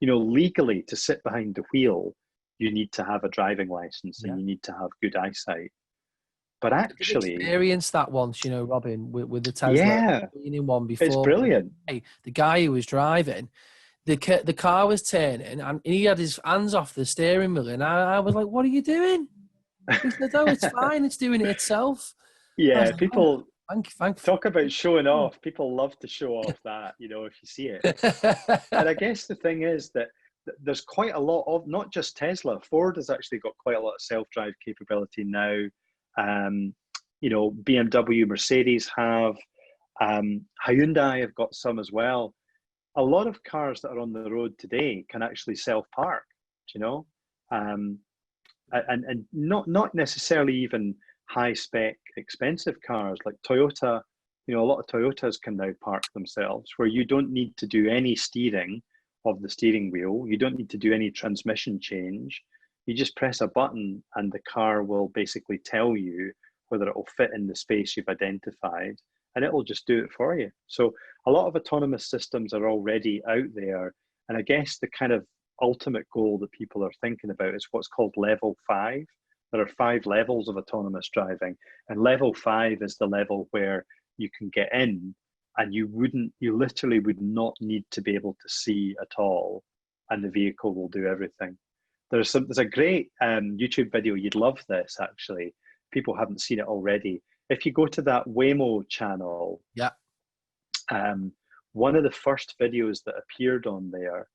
Legally, to sit behind the wheel, you need to have a driving license and you need to have good eyesight. But actually, I experienced that once, Robin, with the Tesla. Yeah, being in one before. It's brilliant. The guy who was driving, the car was turning, and he had his hands off the steering wheel, and I was like, "What are you doing?" He said, "Oh, it's fine. It's doing it itself." Yeah, like, people Thank Talk about showing off. People love to show off that, you know, if you see it. And I guess the thing is that there's quite a lot of, not just Tesla, Ford has actually got quite a lot of self-drive capability now. You know, BMW, Mercedes have, Hyundai have got some as well. A lot of cars that are on the road today can actually self-park, you know, and not necessarily even high spec expensive cars like Toyota. You know, a lot of Toyotas can now park themselves, where you don't need to do any steering of the steering wheel. You don't need to do any transmission change. You just press a button and the car will basically tell you whether it will fit in the space you've identified, and it will just do it for you. So a lot of autonomous systems are already out there. And I guess the kind of ultimate goal that people are thinking about is what's called level 5. There are 5 levels of autonomous driving, and level 5 is the level where you can get in and you literally would not need to be able to see at all, and the vehicle will do everything. There's a great YouTube video, you'd love this actually, people haven't seen it already. If you go to that Waymo channel, Yeah. One of the first videos that appeared on there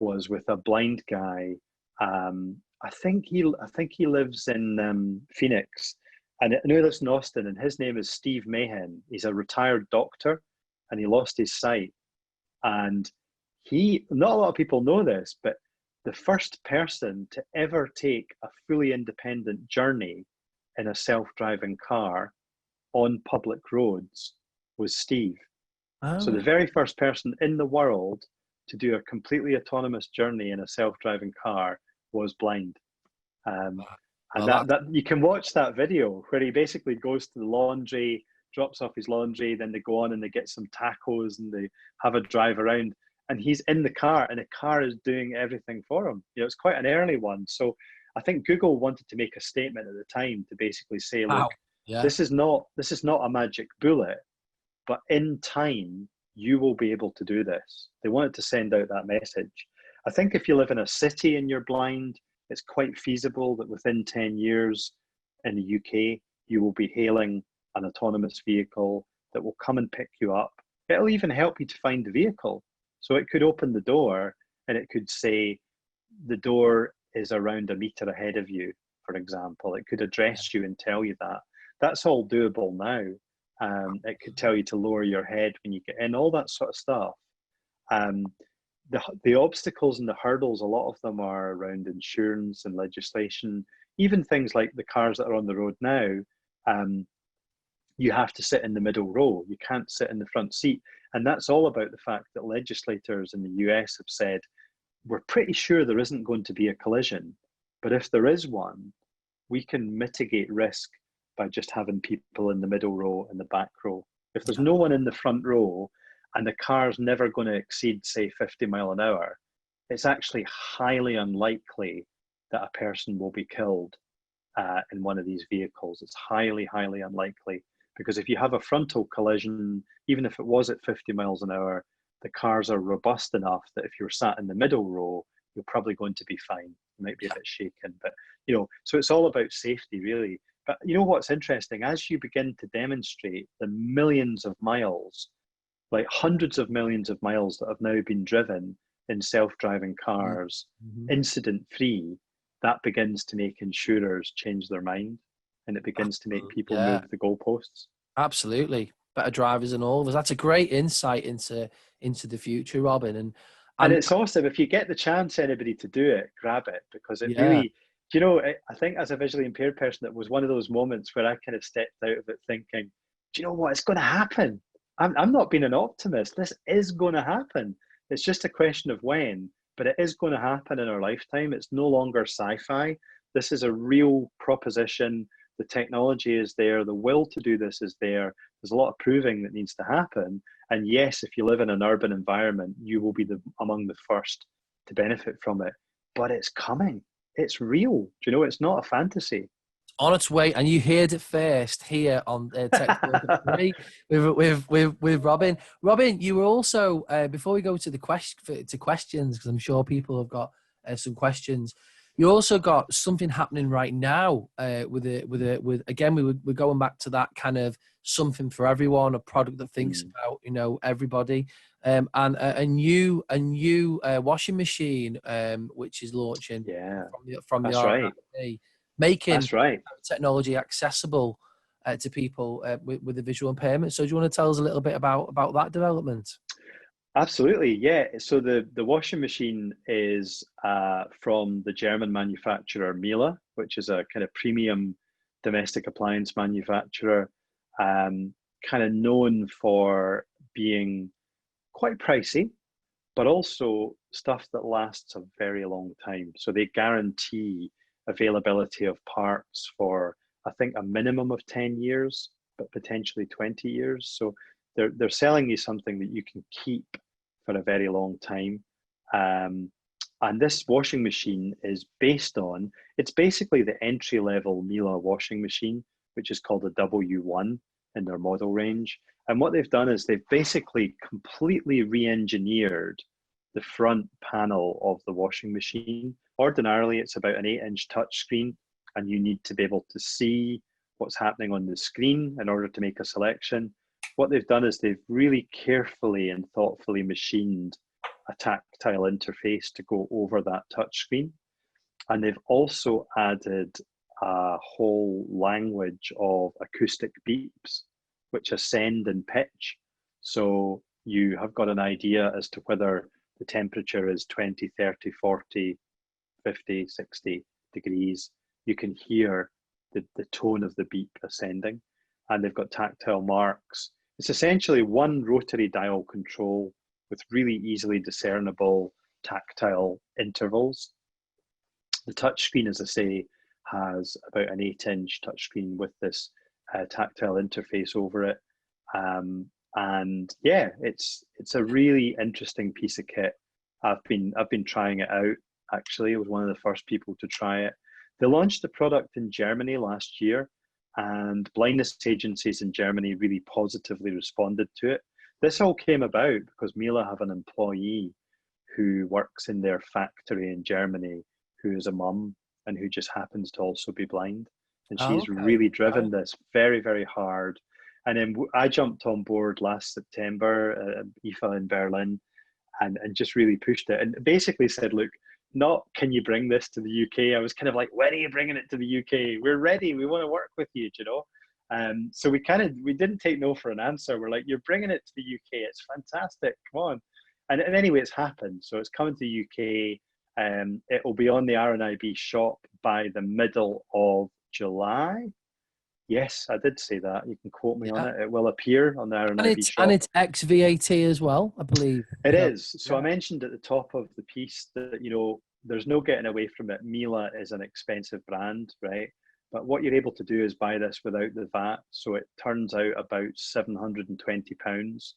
was with a blind guy. I think he lives in Phoenix, and I know he lives in Austin, and his name is Steve Mahan. He's a retired doctor, and he lost his sight. And not a lot of people know this, but the first person to ever take a fully independent journey in a self-driving car on public roads was Steve. Oh. So the very first person in the world to do a completely autonomous journey in a self-driving car was blind. And that you can watch that video where he basically goes to the laundry, drops off his laundry, then they go on and they get some tacos and they have a drive around, and he's in the car and the car is doing everything for him. You know, it's quite an early one. So I think Google wanted to make a statement at the time to basically say, look, this is not a magic bullet, but in time you will be able to do this. They wanted to send out that message. I think if you live in a city and you're blind, it's quite feasible that within 10 years in the UK, you will be hailing an autonomous vehicle that will come and pick you up. It'll even help you to find the vehicle. So it could open the door and it could say, the door is around a meter ahead of you, for example. It could address you and tell you that. That's all doable now. It could tell you to lower your head when you get in, all that sort of stuff. The obstacles and the hurdles, a lot of them are around insurance and legislation. Even things like the cars that are on the road now, you have to sit in the middle row. You can't sit in the front seat. And that's all about the fact that legislators in the US have said, we're pretty sure there isn't going to be a collision, but if there is one, we can mitigate risk by just having people in the middle row and the back row. If there's no one in the front row and the car's never going to exceed, say, 50 miles an hour, it's actually highly unlikely that a person will be killed in one of these vehicles. It's highly, highly unlikely, because if you have a frontal collision, even if it was at 50 miles an hour, the cars are robust enough that if you're sat in the middle row, you're probably going to be fine. You might be a bit shaken, but so it's all about safety, really. But you know what's interesting? As you begin to demonstrate the millions of miles, like hundreds of millions of miles that have now been driven in self-driving cars, incident-free, that begins to make insurers change their mind, and it begins to make people move the goalposts. Absolutely. Better drivers and all of us. That's a great insight into the future, Robin. And it's awesome. If you get the chance, anybody, to do it, grab it, because it really, I think as a visually impaired person, it was one of those moments where I kind of stepped out of it thinking, do you know what? It's going to happen. I'm not being an optimist. This is going to happen. It's just a question of when, but it is going to happen in our lifetime. It's no longer sci-fi. This is a real proposition. The technology is there. The will to do this is there. There's a lot of proving that needs to happen. And yes, if you live in an urban environment, you will be among the first to benefit from it. But it's coming. It's real. Do you know, it's not a fantasy. On its way, and you heard it first here on Tech Talk 3 with Robin. Robin, you were also before we go to the questions, because I'm sure people have got some questions. You also got something happening right now with again, we're going back to that kind of something for everyone, a product that thinks about, you know, everybody, and a new washing machine, which is launching from the that's right. RNIB, making That's right. technology accessible to people with a visual impairment. So do you want to tell us a little bit about that development? Absolutely, yeah. So the washing machine is from the German manufacturer Miele, which is a kind of premium domestic appliance manufacturer, kind of known for being quite pricey, but also stuff that lasts a very long time. So they guarantee availability of parts for, I think, a minimum of 10 years, but potentially 20 years. So they're selling you something that you can keep for a very long time. And this washing machine is based on, it's basically the entry level Miele washing machine, which is called a W1 in their model range. And what they've done is they've basically completely re-engineered the front panel of the washing machine. Ordinarily, it's about an 8-inch touchscreen, and you need to be able to see what's happening on the screen in order to make a selection. What they've done is they've really carefully and thoughtfully machined a tactile interface to go over that touchscreen. And they've also added a whole language of acoustic beeps, which ascend in pitch. So you have got an idea as to whether the temperature is 20, 30, 40, 50, 60 degrees. You can hear the tone of the beep ascending. And they've got tactile marks. It's essentially one rotary dial control with really easily discernible tactile intervals. The touchscreen, as I say, has about an 8-inch touchscreen with this tactile interface over it. And yeah, it's a really interesting piece of kit. I've been trying it out. Actually, I was one of the first people to try it. They launched the product in Germany last year, and blindness agencies in Germany really positively responded to it. This all came about because Miele have an employee who works in their factory in Germany who is a mum and who just happens to also be blind. And she's really driven this very, very hard. And then I jumped on board last September at IFA in Berlin and just really pushed it and basically said, look, not can you bring this to the UK? I was kind of like, when are you bringing it to the UK? We're ready. We want to work with you, you know? So we didn't take no for an answer. We're like, you're bringing it to the UK. It's fantastic. Come on. And anyway, it's happened. So it's coming to the UK. It will be on the RNIB shop by the middle of July. Yes, I did say that. You can quote me on it. It will appear on the RNIB shop. And it's ex-VAT as well, I believe. It is. So I mentioned at the top of the piece that, you know, there's no getting away from it. Miele is an expensive brand, right? But what you're able to do is buy this without the VAT. So it turns out about £720.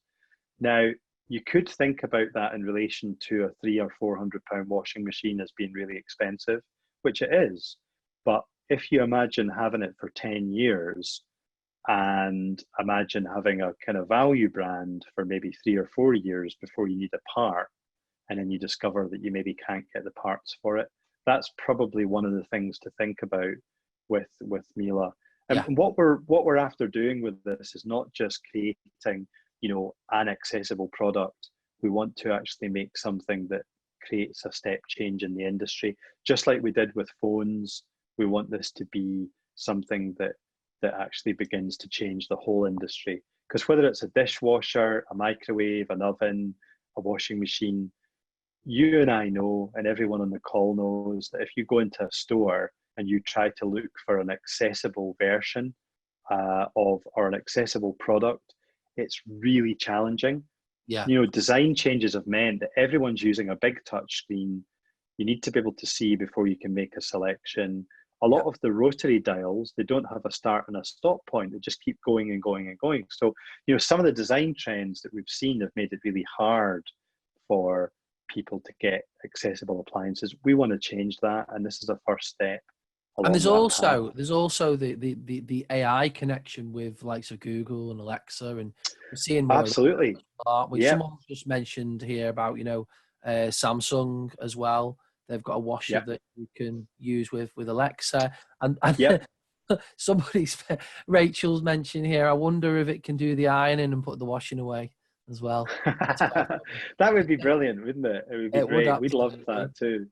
Now, you could think about that in relation to a £300 or £400 washing machine as being really expensive, which it is. But if you imagine having it for 10 years and imagine having a kind of value brand for maybe 3 or 4 years before you need a part, and then you discover that you maybe can't get the parts for it, that's probably one of the things to think about with Miele. And what we're after doing with this is not just creating, you know, an accessible product. We want to actually make something that creates a step change in the industry, just like we did with phones. We want this to be something that actually begins to change the whole industry. Because whether it's a dishwasher, a microwave, an oven, a washing machine, you and I know, and everyone on the call knows, that if you go into a store and you try to look for an accessible version or an accessible product, it's really challenging. Yeah. You know, design changes have meant that everyone's using a big touch screen. You need to be able to see before you can make a selection. A lot of the rotary dials, they don't have a start and a stop point. They just keep going and going and going. So, you know, some of the design trends that we've seen have made it really hard for people to get accessible appliances. We want to change that, and this is a first step. And there's also the AI connection with likes of Google and Alexa, and we're seeing more. Absolutely. Which someone just mentioned here about, you know, Samsung as well. They've got a washer Yeah. that you can use with Alexa. And Yep. Rachel's mentioned here, I wonder if it can do the ironing and put the washing away as well. That's quite funny. That would be brilliant, wouldn't it? It would be It would great. We'd love absolutely. that too.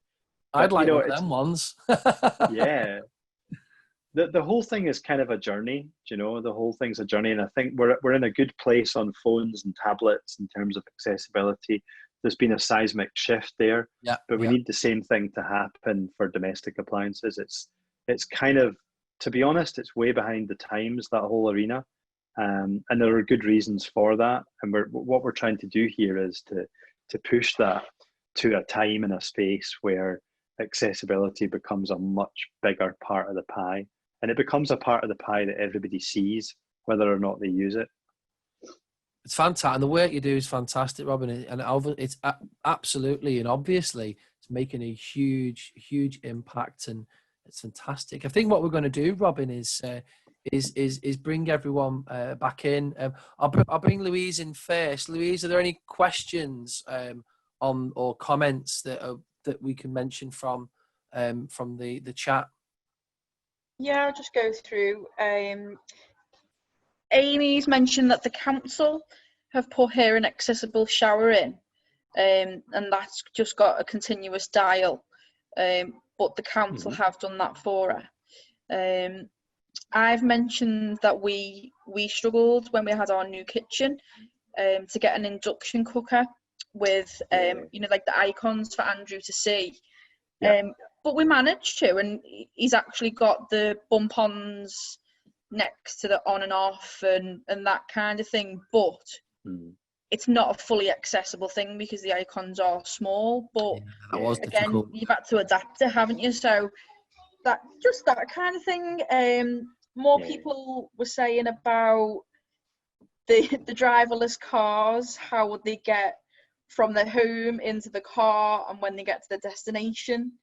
I'd But like one of it's, them ones. yeah. The whole thing is kind of a journey, the whole thing's a journey. And I think we're in a good place on phones and tablets in terms of accessibility. There's been a seismic shift there, Yeah, but we yeah. need the same thing to happen for domestic appliances. It's kind of, to be honest, it's way behind the times, that whole arena. And there are good reasons for that. And what we're trying to do here is to push that to a time and a space where accessibility becomes a much bigger part of the pie. And it becomes a part of the pie that everybody sees, whether or not they use it. It's fantastic. And the work you do is fantastic, Robin. And it's absolutely and obviously it's making a huge, huge impact. And it's fantastic. I think what we're going to do, Robin, is bring everyone back in. I'll bring Louise in first. Louise, are there any questions on or comments that we can mention from the chat? Yeah, I'll just go through. Amy's mentioned that the council have put her an accessible shower in, and that's just got a continuous dial. But the council have done that for her. I've mentioned that we struggled when we had our new kitchen to get an induction cooker with like the icons for Andrew to see. But we managed to, and he's actually got the bump-ons next to the on and off and that kind of thing, but it's not a fully accessible thing because the icons are small. But that was again, difficult. you've had to adapt it, haven't you? So that kind of thing. More people were saying about the driverless cars. How would they get from their home into the car and when they get to the destination?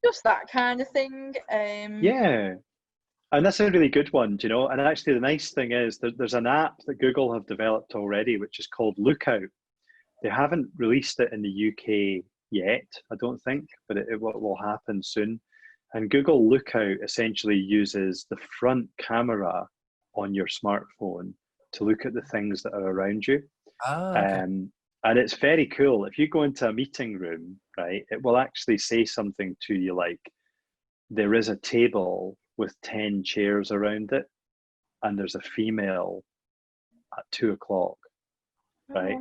Just that kind of thing. And that's a really good one, and actually the nice thing is that there's an app that Google have developed already which is called Lookout. They haven't released it in the UK yet, I don't think, but it will happen soon. And Google Lookout essentially uses the front camera on your smartphone to look at the things that are around you. Okay. And it's very cool. If you go into a meeting room, right, it will actually say something to you like, there is a table with 10 chairs around it, and there's a female at 2:00, right?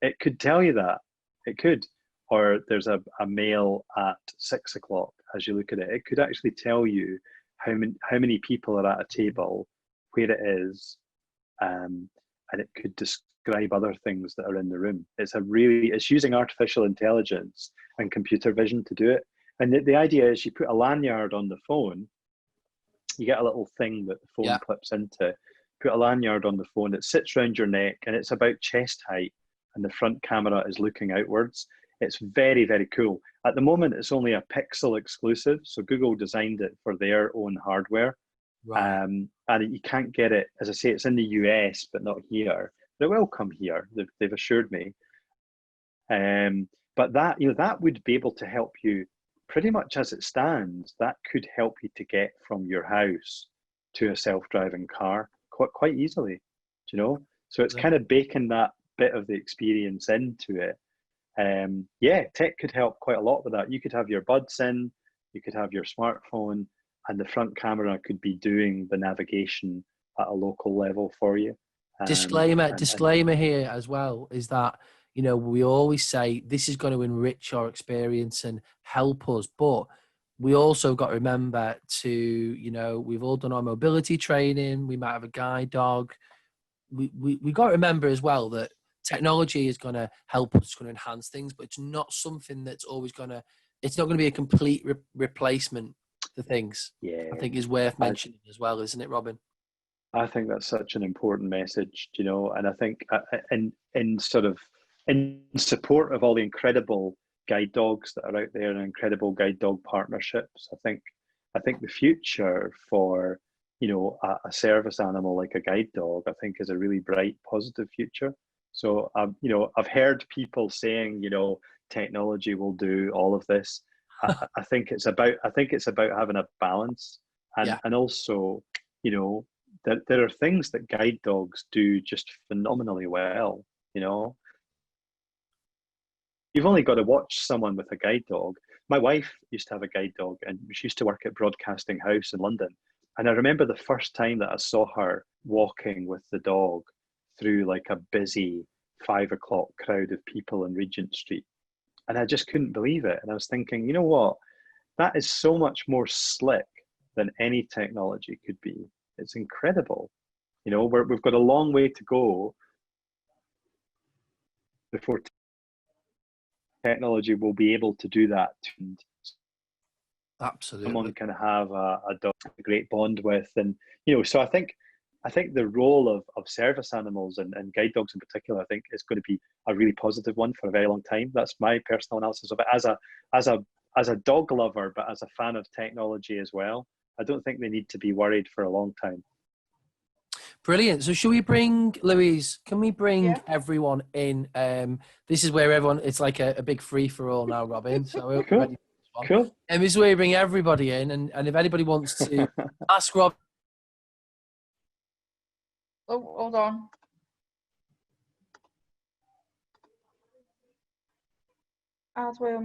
It could tell you that. It could. Or there's a male at 6:00 as you look at it. It could actually tell you how many people are at a table, where it is, and it could describe other things that are in the room. It's using artificial intelligence and computer vision to do it. And the idea is you put a lanyard on the phone, you get a little thing that the phone clips into, put a lanyard on the phone, it sits around your neck and it's about chest height and the front camera is looking outwards. It's very, very cool. At the moment, it's only a Pixel exclusive. So Google designed it for their own hardware. Right. And you can't get it, as I say, it's in the US, but not here. But it will come here, they've assured me. But that would be able to help you pretty much as it stands. That could help you to get from your house to a self-driving car quite easily, So it's kind of baking that bit of the experience into it. Tech could help quite a lot with that. You could have your buds in, you could have your smartphone, and the front camera could be doing the navigation at a local level for you. Disclaimer here as well is that, we always say this is going to enrich our experience and help us, but we also got to remember to, we've all done our mobility training. We might have a guide dog. We got to remember as well that technology is going to help us, it's going to enhance things, but it's not something that's always it's not going to be a complete replacement for things. I think is worth mentioning as well, isn't it, Robin? I think that's such an important message, and I think in support of all the incredible guide dogs that are out there and incredible guide dog partnerships, I think the future for a service animal like a guide dog, I think, is a really bright, positive future. So, you know, I've heard people saying, you know, technology will do all of this. I think it's about having a balance, and also, you know, there are things that guide dogs do just phenomenally well. You know, you've only got to watch someone with a guide dog. My wife used to have a guide dog, and she used to work at Broadcasting House in London. And I remember the first time that I saw her walking with the dog through like a busy 5 o'clock crowd of people in Regent Street. And I just couldn't believe it. And I was thinking, you know what? That is so much more slick than any technology could be. It's incredible. You know, we've got a long way to go before technology will be able to do that. Absolutely. Someone can have a dog a great bond with, and you know, so I think the role of service animals and guide dogs in particular, I think is going to be a really positive one for a very long time. That's my personal analysis of it as a dog lover, but as a fan of technology as well. I don't think they need to be worried for a long time. Brilliant. So should we bring, Louise, can we bring everyone in? This is where everyone, it's like a big free-for-all now, Robin. So Cool. ready for this one. Cool. And this is where we bring everybody in. And if anybody wants to ask Rob. Oh, hold on. As well.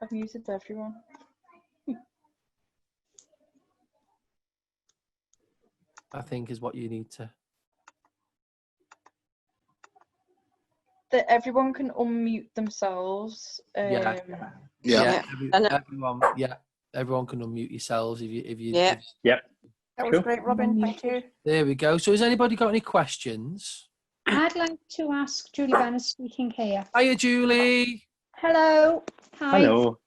I've muted everyone. I think is what you need to. That everyone can unmute themselves. Yeah. Everyone can unmute yourselves if you. Yep. That was great, Robin. Thank you. There we go. So has anybody got any questions? I'd like to ask Julie Bennett speaking here. Hiya, Julie. Hello. Hi. Hello.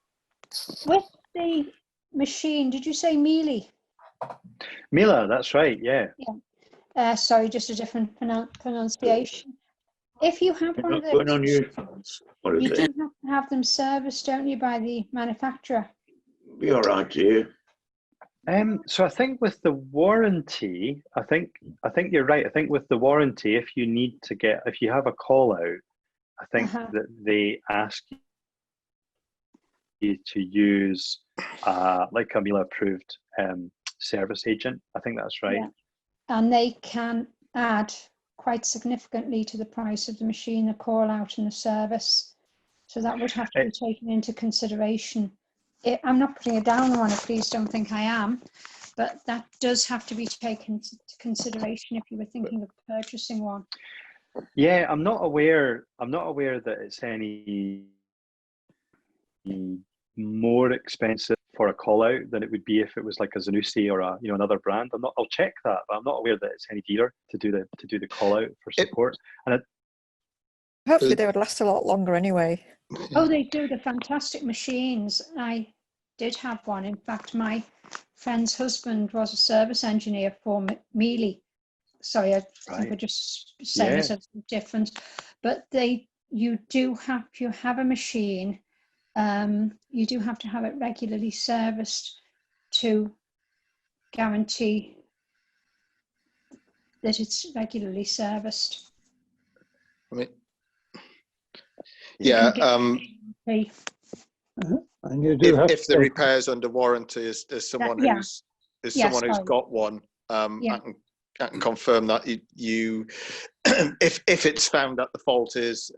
With the machine, did you say Mealy? Mila, that's right, yeah. Sorry, just a different pronunciation. If you have one of those machines, you do have to have them serviced, don't you, by the manufacturer? Be all right, dear. So I think with the warranty, I think you're right. I think with the warranty, if you have a call out, I think that they ask you to use like a Mila approved service agent. I think that's right. Yeah. And they can add quite significantly to the price of the machine, the call out and the service. So that would have to be taken into consideration. I'm not putting a downer on it, please don't think I am, but that does have to be taken into consideration if you were thinking of purchasing one. Yeah, I'm not aware that it's any more expensive for a call out than it would be if it was like a Zanussi or another brand. I'll check that, but I'm not aware that it's any dearer to do the call out for support. And hopefully they would last a lot longer anyway. Oh, they do. They're fantastic machines. I did have one. In fact, my friend's husband was a service engineer for Mealy. Sorry, I think I just saying it as different. But you have a machine. You do have to have it regularly serviced to guarantee that it's regularly serviced. I mean, yeah. If the repair's under warranty, is someone who's got one, I can confirm that you if it's found that the fault is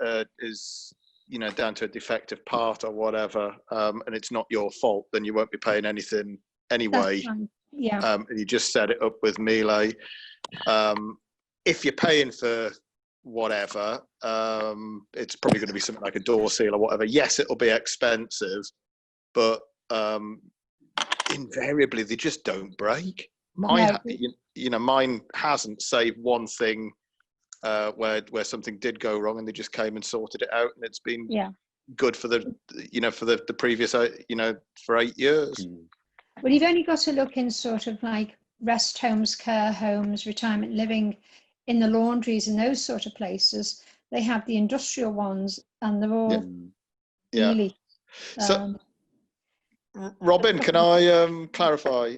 down to a defective part or whatever, and it's not your fault, then you won't be paying anything anyway. You just set it up with Mealy. If you're paying for whatever, it's probably going to be something like a door seal or whatever. Yes, it'll be expensive, but invariably they just don't break. Mine hasn't, save one thing where something did go wrong and they just came and sorted it out, and it's been good for the previous for 8 years. Well, you've only got to look in sort of like rest homes, care homes, retirement living, in the laundries and those sort of places. They have the industrial ones, and they're all Yeah. Really. So, Robin, can I clarify?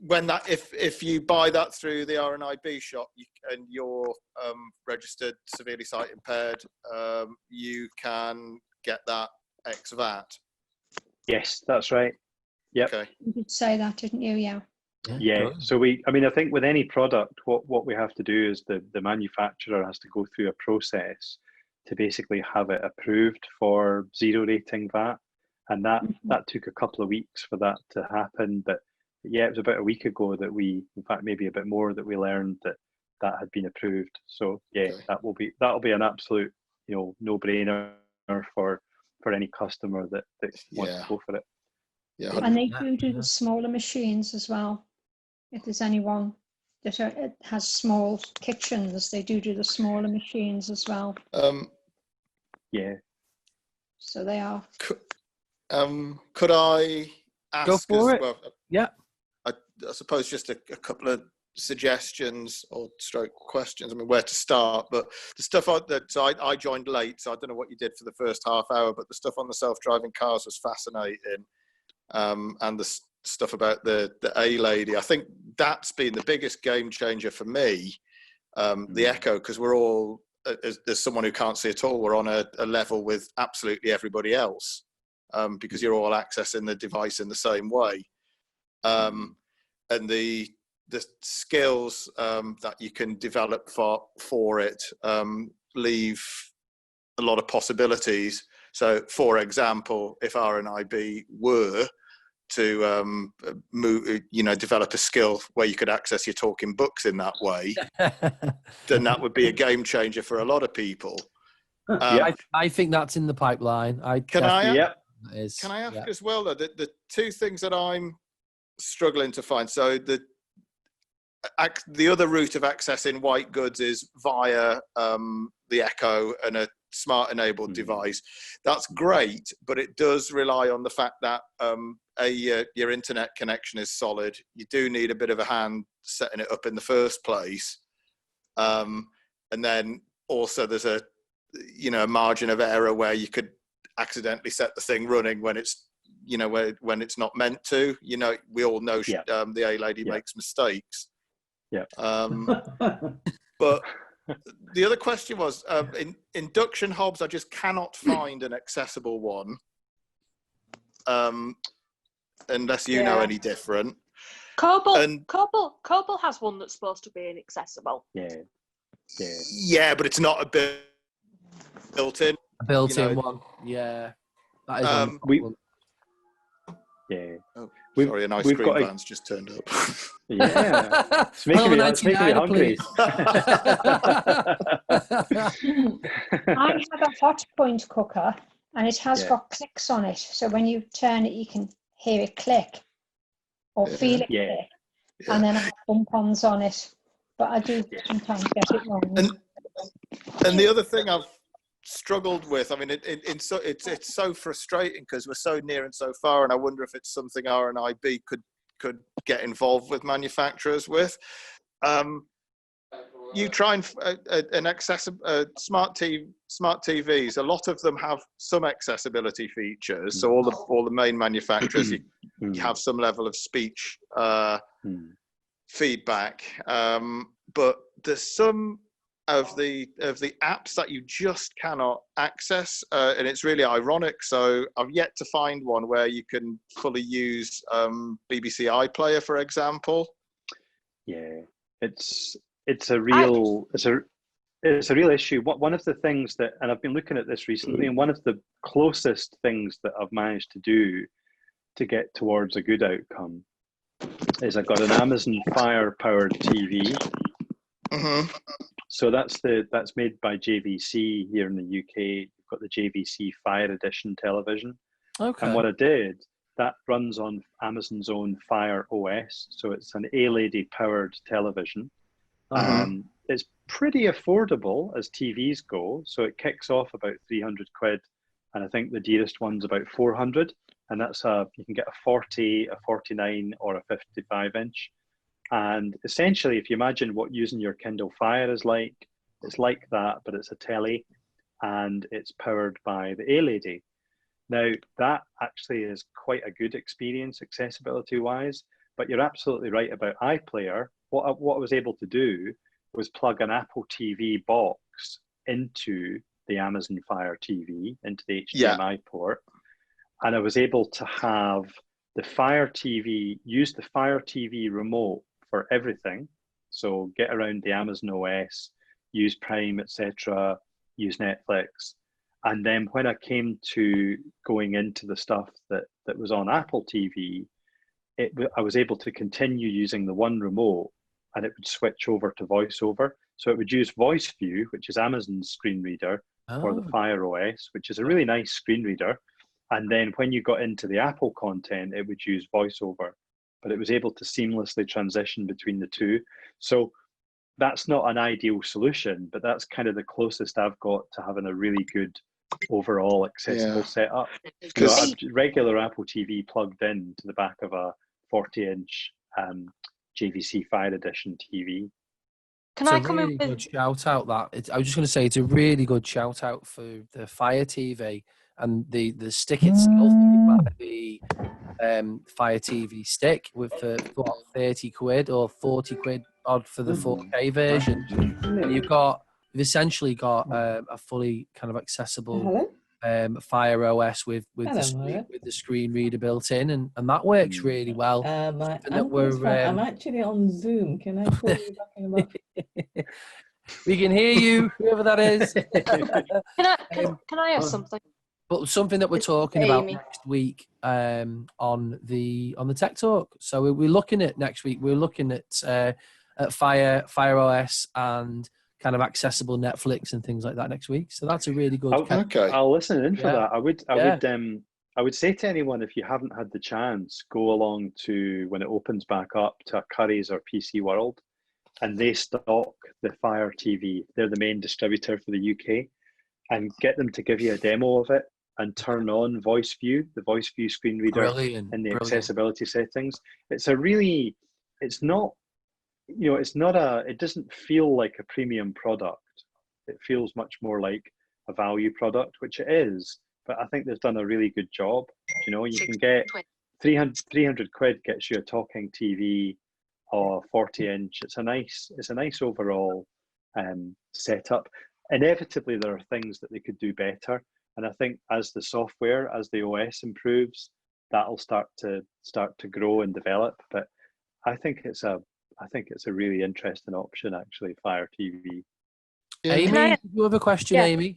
When that, if you buy that through the RNIB shop and you're registered severely sight impaired, you can get that ex VAT. Yes, that's right. Yep. Okay. You did say that, didn't you? Yeah. Yeah. So I think with any product, what we have to do is the manufacturer has to go through a process to basically have it approved for 0 rating VAT, and that took a couple of weeks for that to happen. But yeah, it was about a week ago that in fact maybe a bit more, that we learned that had been approved. So yeah, okay. that'll be an absolute no-brainer for any customer that wants to go for it. Yeah, and they do the smaller machines as well. If there's anyone that has small kitchens, they do the smaller machines as well. Yeah. So they are. Could I ask? Go for it. Well, yeah. I suppose just a couple of suggestions or stroke questions. I mean, where to start? But the stuff I joined late, so I don't know what you did for the first half hour. But the stuff on the self-driving cars was fascinating, and the stuff about the A lady. I think that's been the biggest game changer for me. The Echo, because we're all, as someone who can't see at all, we're on a level with absolutely everybody else, because you're all accessing the device in the same way. And the skills that you can develop for it leave a lot of possibilities. So, for example, if RNIB were to develop a skill where you could access your talking books in that way, then that would be a game changer for a lot of people. I think that's in the pipeline. Can I ask as well, though, the two things that I'm struggling to find? So the other route of accessing white goods is via the Echo and a smart enabled device. That's great, but it does rely on the fact that your internet connection is solid. You do need a bit of a hand setting it up in the first place, and then also there's a margin of error where you could accidentally set the thing running when it's when it's not meant to. We all know the A lady makes mistakes. Yeah. But the other question was, in induction hobs, I just cannot find an accessible one, unless you know any different. Cobble has one that's supposed to be inaccessible. Yeah, but it's not a built-in. A built-in one. Yeah. That is Yeah. Oh, sorry, an ice cream van's just turned up. Yeah. It's making me hungry. I have a hot point cooker, and it has got clicks on it. So when you turn it, you can hear it click or feel it click. And then I have bump-ons on it. But I do sometimes get it wrong. And the other thing I've struggled with, I mean, it's so frustrating because we're so near and so far, and I wonder if it's something RNIB could get involved with manufacturers with. You try and accessible smart TVs. A lot of them have some accessibility features. So all the main manufacturers, you have some level of speech feedback, but there's some of the apps that you just cannot access, and it's really ironic. So I've yet to find one where you can fully use BBC iPlayer, for example. Yeah, it's a real issue. One of the things that, and I've been looking at this recently, and one of the closest things that I've managed to do to get towards a good outcome is I've got an Amazon Fire powered TV. So that's made by JVC here in the UK. You've got the JVC Fire Edition television. Okay. And what I did, that runs on Amazon's own Fire OS. So it's an A-Lady powered television. It's pretty affordable as TVs go. So it kicks off about 300 quid. And I think the dearest one's about 400. And that's you can get a 40, a 49 or a 55 inch. And essentially, if you imagine what using your Kindle Fire is like, it's like that, but it's a telly. and it's powered by the A-Lady. Now, that actually is quite a good experience accessibility-wise, but you're absolutely right about iPlayer. What I was able to do was plug an Apple TV box into the Amazon Fire TV, into the HDMI port, and I was able to have the Fire TV, use the Fire TV remote for everything. So get around the Amazon OS, use Prime, etc., use Netflix. And then when I came to going into the stuff that was on Apple TV, I was able to continue using the one remote, and it would switch over to VoiceOver. So it would use Voice View, which is Amazon's screen reader, or the Fire OS, which is a really nice screen reader. And then when you got into the Apple content, it would use VoiceOver, but it was able to seamlessly transition between the two. So that's not an ideal solution, but that's kind of the closest I've got to having a really good overall accessible setup. A regular Apple TV plugged in to the back of a 40-inch JVC Fire Edition TV. Can I come in with... good shout out that. I was just going to say, it's a really good shout out for the Fire TV and the stick itself. You buy the Fire TV stick with what, 30 quid or 40 quid odd for the 4K version. And you've essentially got a fully kind of accessible Fire OS with the screen reader built in, and that works really well. I'm actually on Zoom. Can I call you back in about? We can hear you, whoever that is. Can I ask something? But something that we're talking about next week on the Tech Talk. So we're looking at next week. We're looking at Fire OS and kind of accessible Netflix and things like that next week. So that's a really good. I'll listen in for that. I would say to anyone, if you haven't had the chance, go along to, when it opens back up, to a Curry's or PC World, and they stock the Fire TV. They're the main distributor for the UK, and get them to give you a demo of it and turn on Voice View, the Voice View screen reader in the accessibility settings. It doesn't feel like a premium product. It feels much more like a value product, which it is, but I think they've done a really good job. You can get 300 quid gets you a talking TV or 40-inch. It's a nice overall setup. Inevitably, there are things that they could do better, and I think as the software, as the OS improves, that'll start to grow and develop. But I think it's a really interesting option, actually, Fire TV. Amy, you have a question, Amy?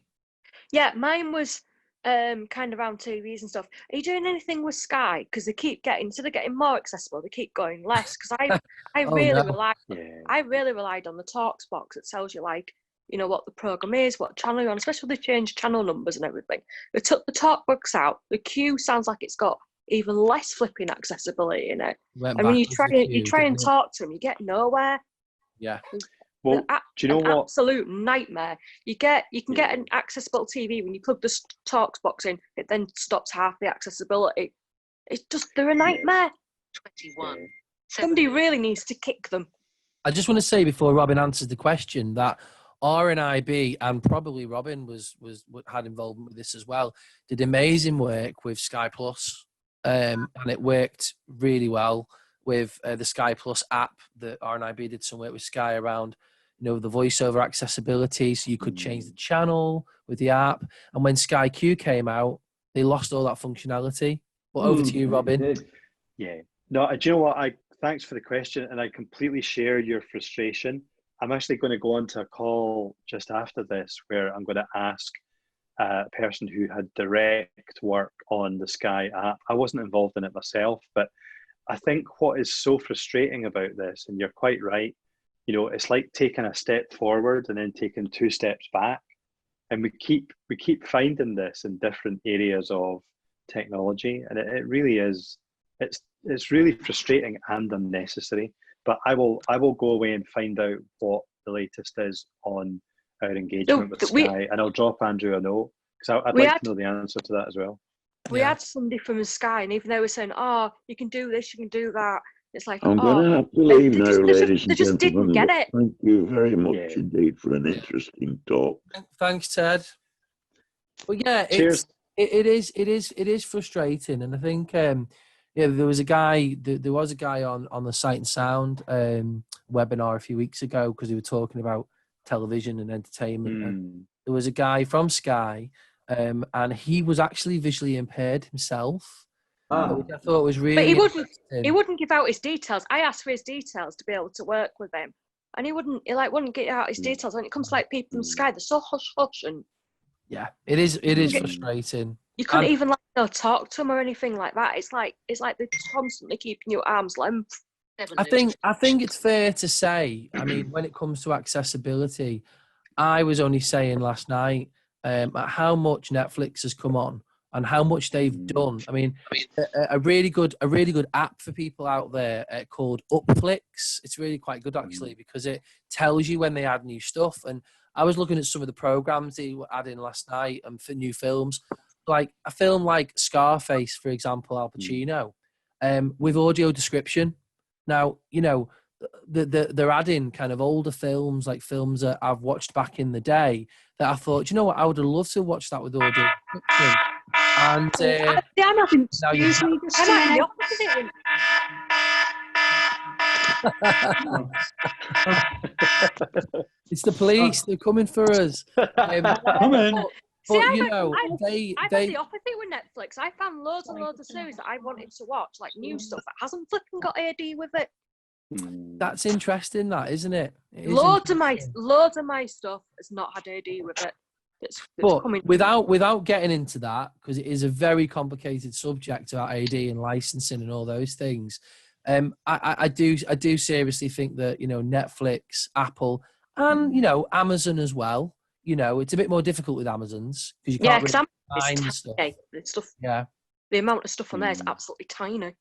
Yeah, mine was kind of around TVs and stuff. Are you doing anything with Sky? Because they keep instead of getting more accessible, they keep going less. Because I really relied on the Talks box that tells you what the program is, what channel you're on, especially when they change channel numbers and everything. They took the talk box out. The queue sounds like it's got even less flipping accessibility in it. And when you try and talk to them, you get nowhere. Yeah. Well, do you know what? Absolute nightmare. You can get an accessible TV when you plug the Talks box in. It then stops half the accessibility. They're a nightmare. 21. Somebody really needs to kick them. I just want to say before Robin answers the question that RNIB, and probably Robin had involvement with this as well, did amazing work with Sky Plus, and it worked really well with the Sky Plus app. That RNIB did some work with Sky around, the voiceover accessibility, so you could change the channel with the app. And when Sky Q came out, they lost all that functionality. But over to you, Robin. Yeah. No, do you know what? Thanks for the question, and I completely share your frustration. I'm actually going to go on to a call just after this where I'm going to ask a person who had direct work on the Sky app. I wasn't involved in it myself, but I think what is so frustrating about this, and you're quite right, it's like taking a step forward and then taking 2 steps back. And we keep finding this in different areas of technology, and it really is, it's really frustrating and unnecessary. But I will go away and find out what the latest is on our engagement with Sky, and I'll drop Andrew a note, because I'd like to know the answer to that as well. We had somebody from Sky, and even they were saying, "Oh, you can do this, you can do that." It's like, I'm going to have to leave now, ladies and gentlemen. They just didn't get it. Thank you very much indeed for an interesting talk. Thanks, Ted. Well, yeah, Cheers. It is frustrating, and I think yeah, there was a guy on the Sight and Sound webinar a few weeks ago because he was talking about television and entertainment. And there was a guy from Sky, and he was actually visually impaired himself, which I thought was really. But he wouldn't give out his details. I asked for his details to be able to work with him, and he wouldn't get out his details. When it comes to like people from Sky, they're so hush hush, and yeah, it is frustrating. You couldn't even talk to them or anything like that. It's like they're constantly keeping you at arm's length. I think it's fair to say. I mean, when it comes to accessibility, I was only saying last night how much Netflix has come on and how much they've done. I mean, a really good app for people out there called Upflix. It's really quite good actually because it tells you when they add new stuff. And I was looking at some of the programs they were adding last night and for new films, like a film like Scarface, for example, Al Pacino, with audio description. Now, you know, they're adding kind of older films, like films that I've watched back in the day that I thought, you know what, I would have loved to watch that with audio description. And I'm having the opposite. It's the police. They're coming for us. Come in. But you know, I've had the opposite with Netflix. I found loads and loads of series that I wanted to watch, like new stuff that hasn't flipping got AD with it. That's interesting, that isn't it? Loads of my stuff has not had AD with it. But without getting into that, because it is a very complicated subject about AD and licensing and all those things. I do seriously think that, you know, Netflix, Apple, and, you know, Amazon as well. You know, it's a bit more difficult with Amazon's because you can't really find stuff. Yeah, the amount of stuff on there is absolutely tiny.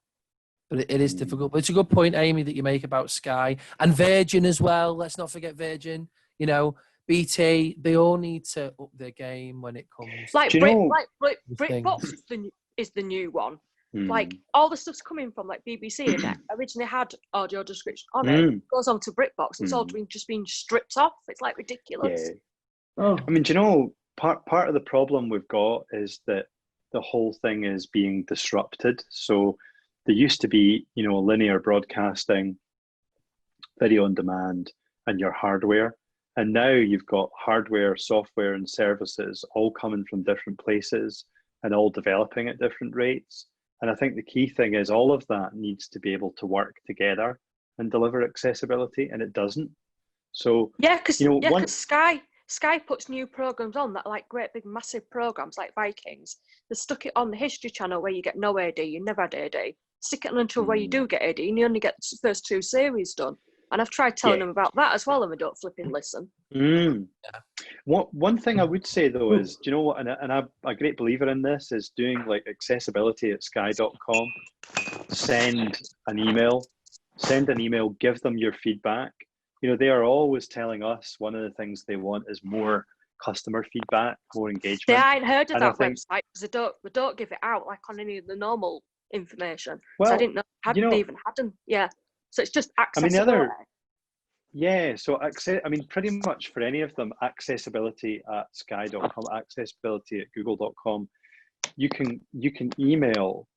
But it is difficult. But it's a good point, Amy, that you make about Sky and Virgin as well. Let's not forget Virgin. You know, BT. They all need to up their game when it comes. Like BritBox is the new one. Like all the stuff's coming from like BBC and that originally had audio description on it. It goes on to BritBox and it's all just being stripped off. It's like ridiculous. Yeah. Oh. I mean, do you know, part of the problem we've got is that the whole thing is being disrupted. So there used to be, you know, linear broadcasting, video on demand, and your hardware. And now you've got hardware, software, and services all coming from different places and all developing at different rates. And I think the key thing is all of that needs to be able to work together and deliver accessibility, and it doesn't. So because Sky puts new programs on that are like great big massive programs like Vikings. They stuck it on the History Channel where you get no AD, you never had AD. Stick it on until where you do get AD and you only get the first 2 series done. And I've tried telling them about that as well, and they don't flipping listen. One thing I would say though is, do you know what? And I'm a great believer in this is doing like accessibility at sky.com. Send an email, give them your feedback. You know, they are always telling us one of the things they want is more customer feedback, more engagement. Yeah, I ain't heard of that website because they don't give it out like on any of the normal information. Well, so I didn't know they even had them. Yeah, so it's just accessibility. Pretty much for any of them, accessibility at sky.com, accessibility at google.com, you can email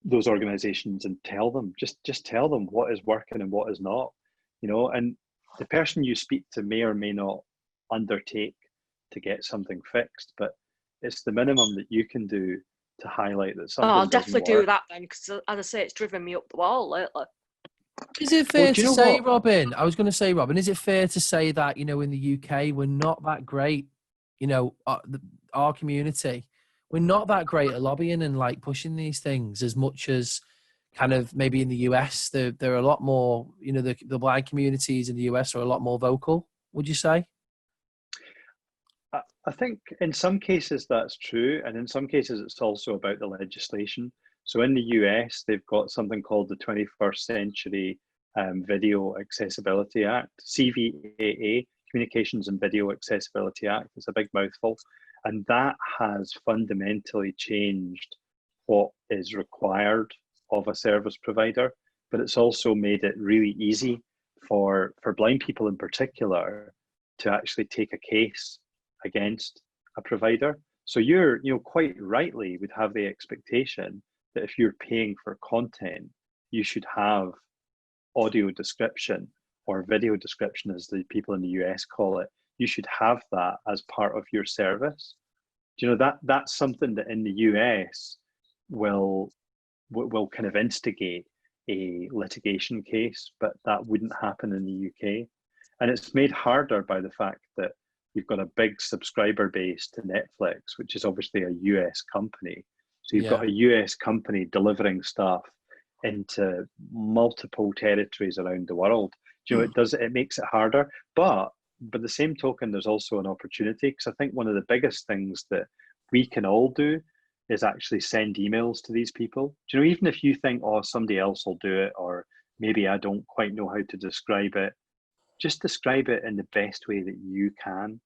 those organizations and tell them, just tell them what is working and what is not. You know, and the person you speak to may or may not undertake to get something fixed, but it's the minimum that you can do to highlight that something I'll definitely do that then, because as I say, it's driven me up the wall lately. Is it fair to say, Robin? I was going to say, Robin, is it fair to say that, you know, in the UK, we're not that great, you know, our community, we're not that great at lobbying and like pushing these things as much as kind of maybe in the US, they're a lot more, you know, the blind communities in the US are a lot more vocal, would you say? I think in some cases that's true. And in some cases, it's also about the legislation. So in the US, they've got something called the 21st Century Video Accessibility Act, CVAA, Communications and Video Accessibility Act. It's a big mouthful. And that has fundamentally changed what is required of a service provider, but it's also made it really easy for blind people in particular to actually take a case against a provider. So you're, quite rightly would have the expectation that if you're paying for content, you should have audio description or video description, as the people in the US call it. You should have that as part of your service. That's something that in the US will kind of instigate a litigation case, but that wouldn't happen in the UK. And it's made harder by the fact that you've got a big subscriber base to Netflix, which is obviously a US company. So you've got a US company delivering stuff into multiple territories around the world. It makes it harder. But by the same token, there's also an opportunity, because I think one of the biggest things that we can all do is actually send emails to these people. Even if you think, oh, somebody else will do it, or maybe I don't quite know how to describe it, just describe it in the best way that you can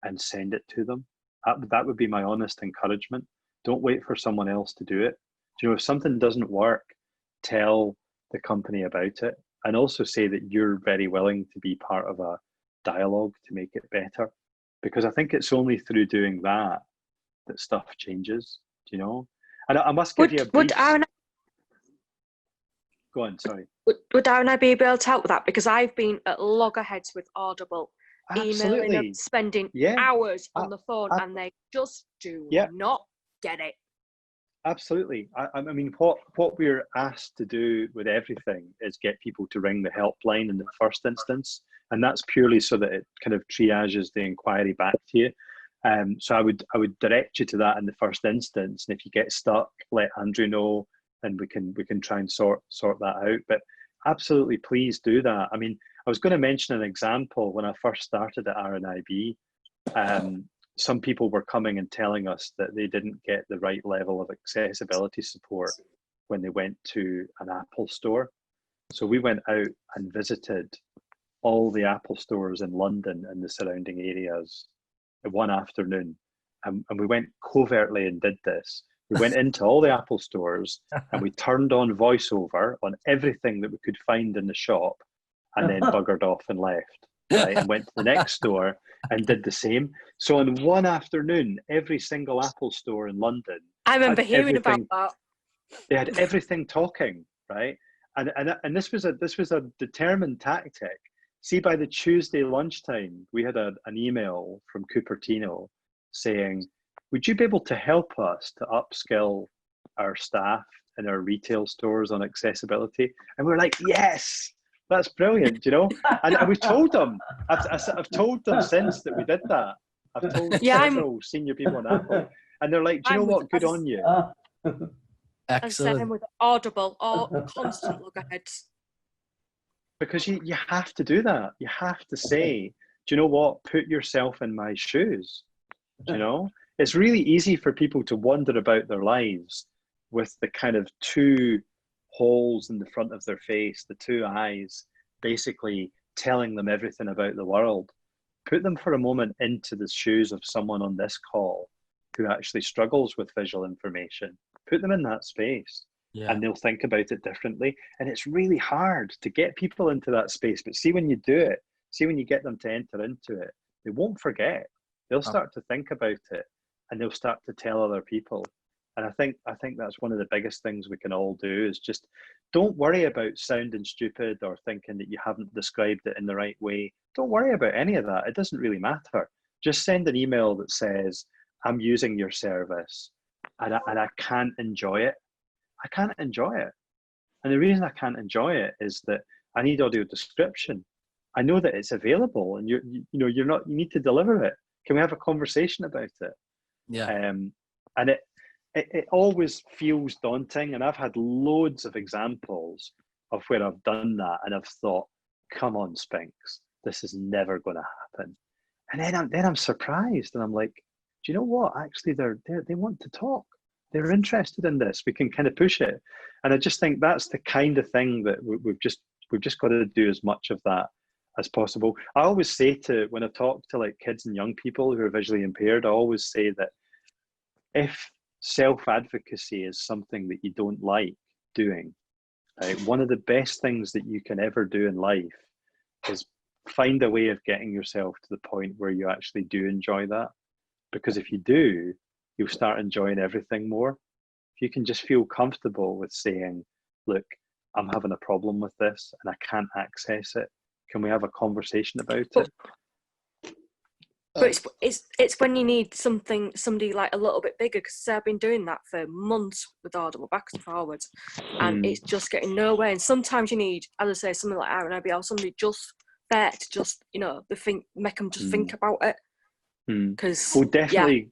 and send it to them. That would be my honest encouragement. Don't wait for someone else to do it. If something doesn't work, tell the company about it, and also say that you're very willing to be part of a dialogue to make it better. Because I think it's only through doing that stuff changes, And I must give you a brief... Go on, sorry. Would RNIB be able to help with that? Because I've been at loggerheads with Audible, emailing them, spending hours on the phone, and they just do not get it. Absolutely. I mean, what we're asked to do with everything is get people to ring the helpline in the first instance, and that's purely so that it kind of triages the inquiry back to you. So I would direct you to that in the first instance, and if you get stuck, let Andrew know, and we can try and sort that out. But absolutely, please do that. I mean, I was going to mention an example. When I first started at RNIB, some people were coming and telling us that they didn't get the right level of accessibility support when they went to an Apple store. So we went out and visited all the Apple stores in London and the surrounding areas one afternoon. And we went covertly and did this. We went into all the Apple stores and we turned on voiceover on everything that we could find in the shop, and then buggered off and left, right? And went to the next store and did the same. So in one afternoon, every single Apple store in London, I remember hearing about that. They had everything talking, right? And this was a determined tactic. See, by the Tuesday lunchtime, we had an email from Cupertino saying, would you be able to help us to upskill our staff in our retail stores on accessibility? And we're like, yes, that's brilliant, And we told them, I've told them since that we did that. I've told several senior people on Apple, and they're like, do you know what? Good on you. Excellent. I'm with Audible, or constant loggerheads. Because you have to do that. You have to say, do you know what? Put yourself in my shoes. It's really easy for people to wander about their lives with the kind of two holes in the front of their face, the two eyes, basically telling them everything about the world. Put them for a moment into the shoes of someone on this call who actually struggles with visual information. Put them in that space. And they'll think about it differently. And it's really hard to get people into that space. But see, when you do it, when you get them to enter into it, they won't forget. They'll start to think about it, and they'll start to tell other people. And I think that's one of the biggest things we can all do, is just don't worry about sounding stupid or thinking that you haven't described it in the right way. Don't worry about any of that. It doesn't really matter. Just send an email that says, I'm using your service and I can't enjoy it. I can't enjoy it. And the reason I can't enjoy it is that I need audio description. I know that it's available, and you need to deliver it. Can we have a conversation about it? Yeah. And it always feels daunting. And I've had loads of examples of where I've done that and I've thought, come on, Spinks, this is never going to happen. And then I'm surprised, and I'm like, do you know what? Actually, they want to talk. They're interested in this. We can kind of push it. And I just think that's the kind of thing that we've just got to do as much of that as possible. I always say when I talk to like kids and young people who are visually impaired, I always say that if self-advocacy is something that you don't like doing, right, one of the best things that you can ever do in life is find a way of getting yourself to the point where you actually do enjoy that. because if you do, you'll start enjoying everything more. If you can just feel comfortable with saying, look, I'm having a problem with this and I can't access it. Can we have a conversation about it? But it's when you need somebody like a little bit bigger, because I've been doing that for months with Audible backwards and forwards, and it's just getting nowhere. And sometimes you need, as I say, something like RNIB or somebody just there to just, you know, make them just think about it. Because well, definitely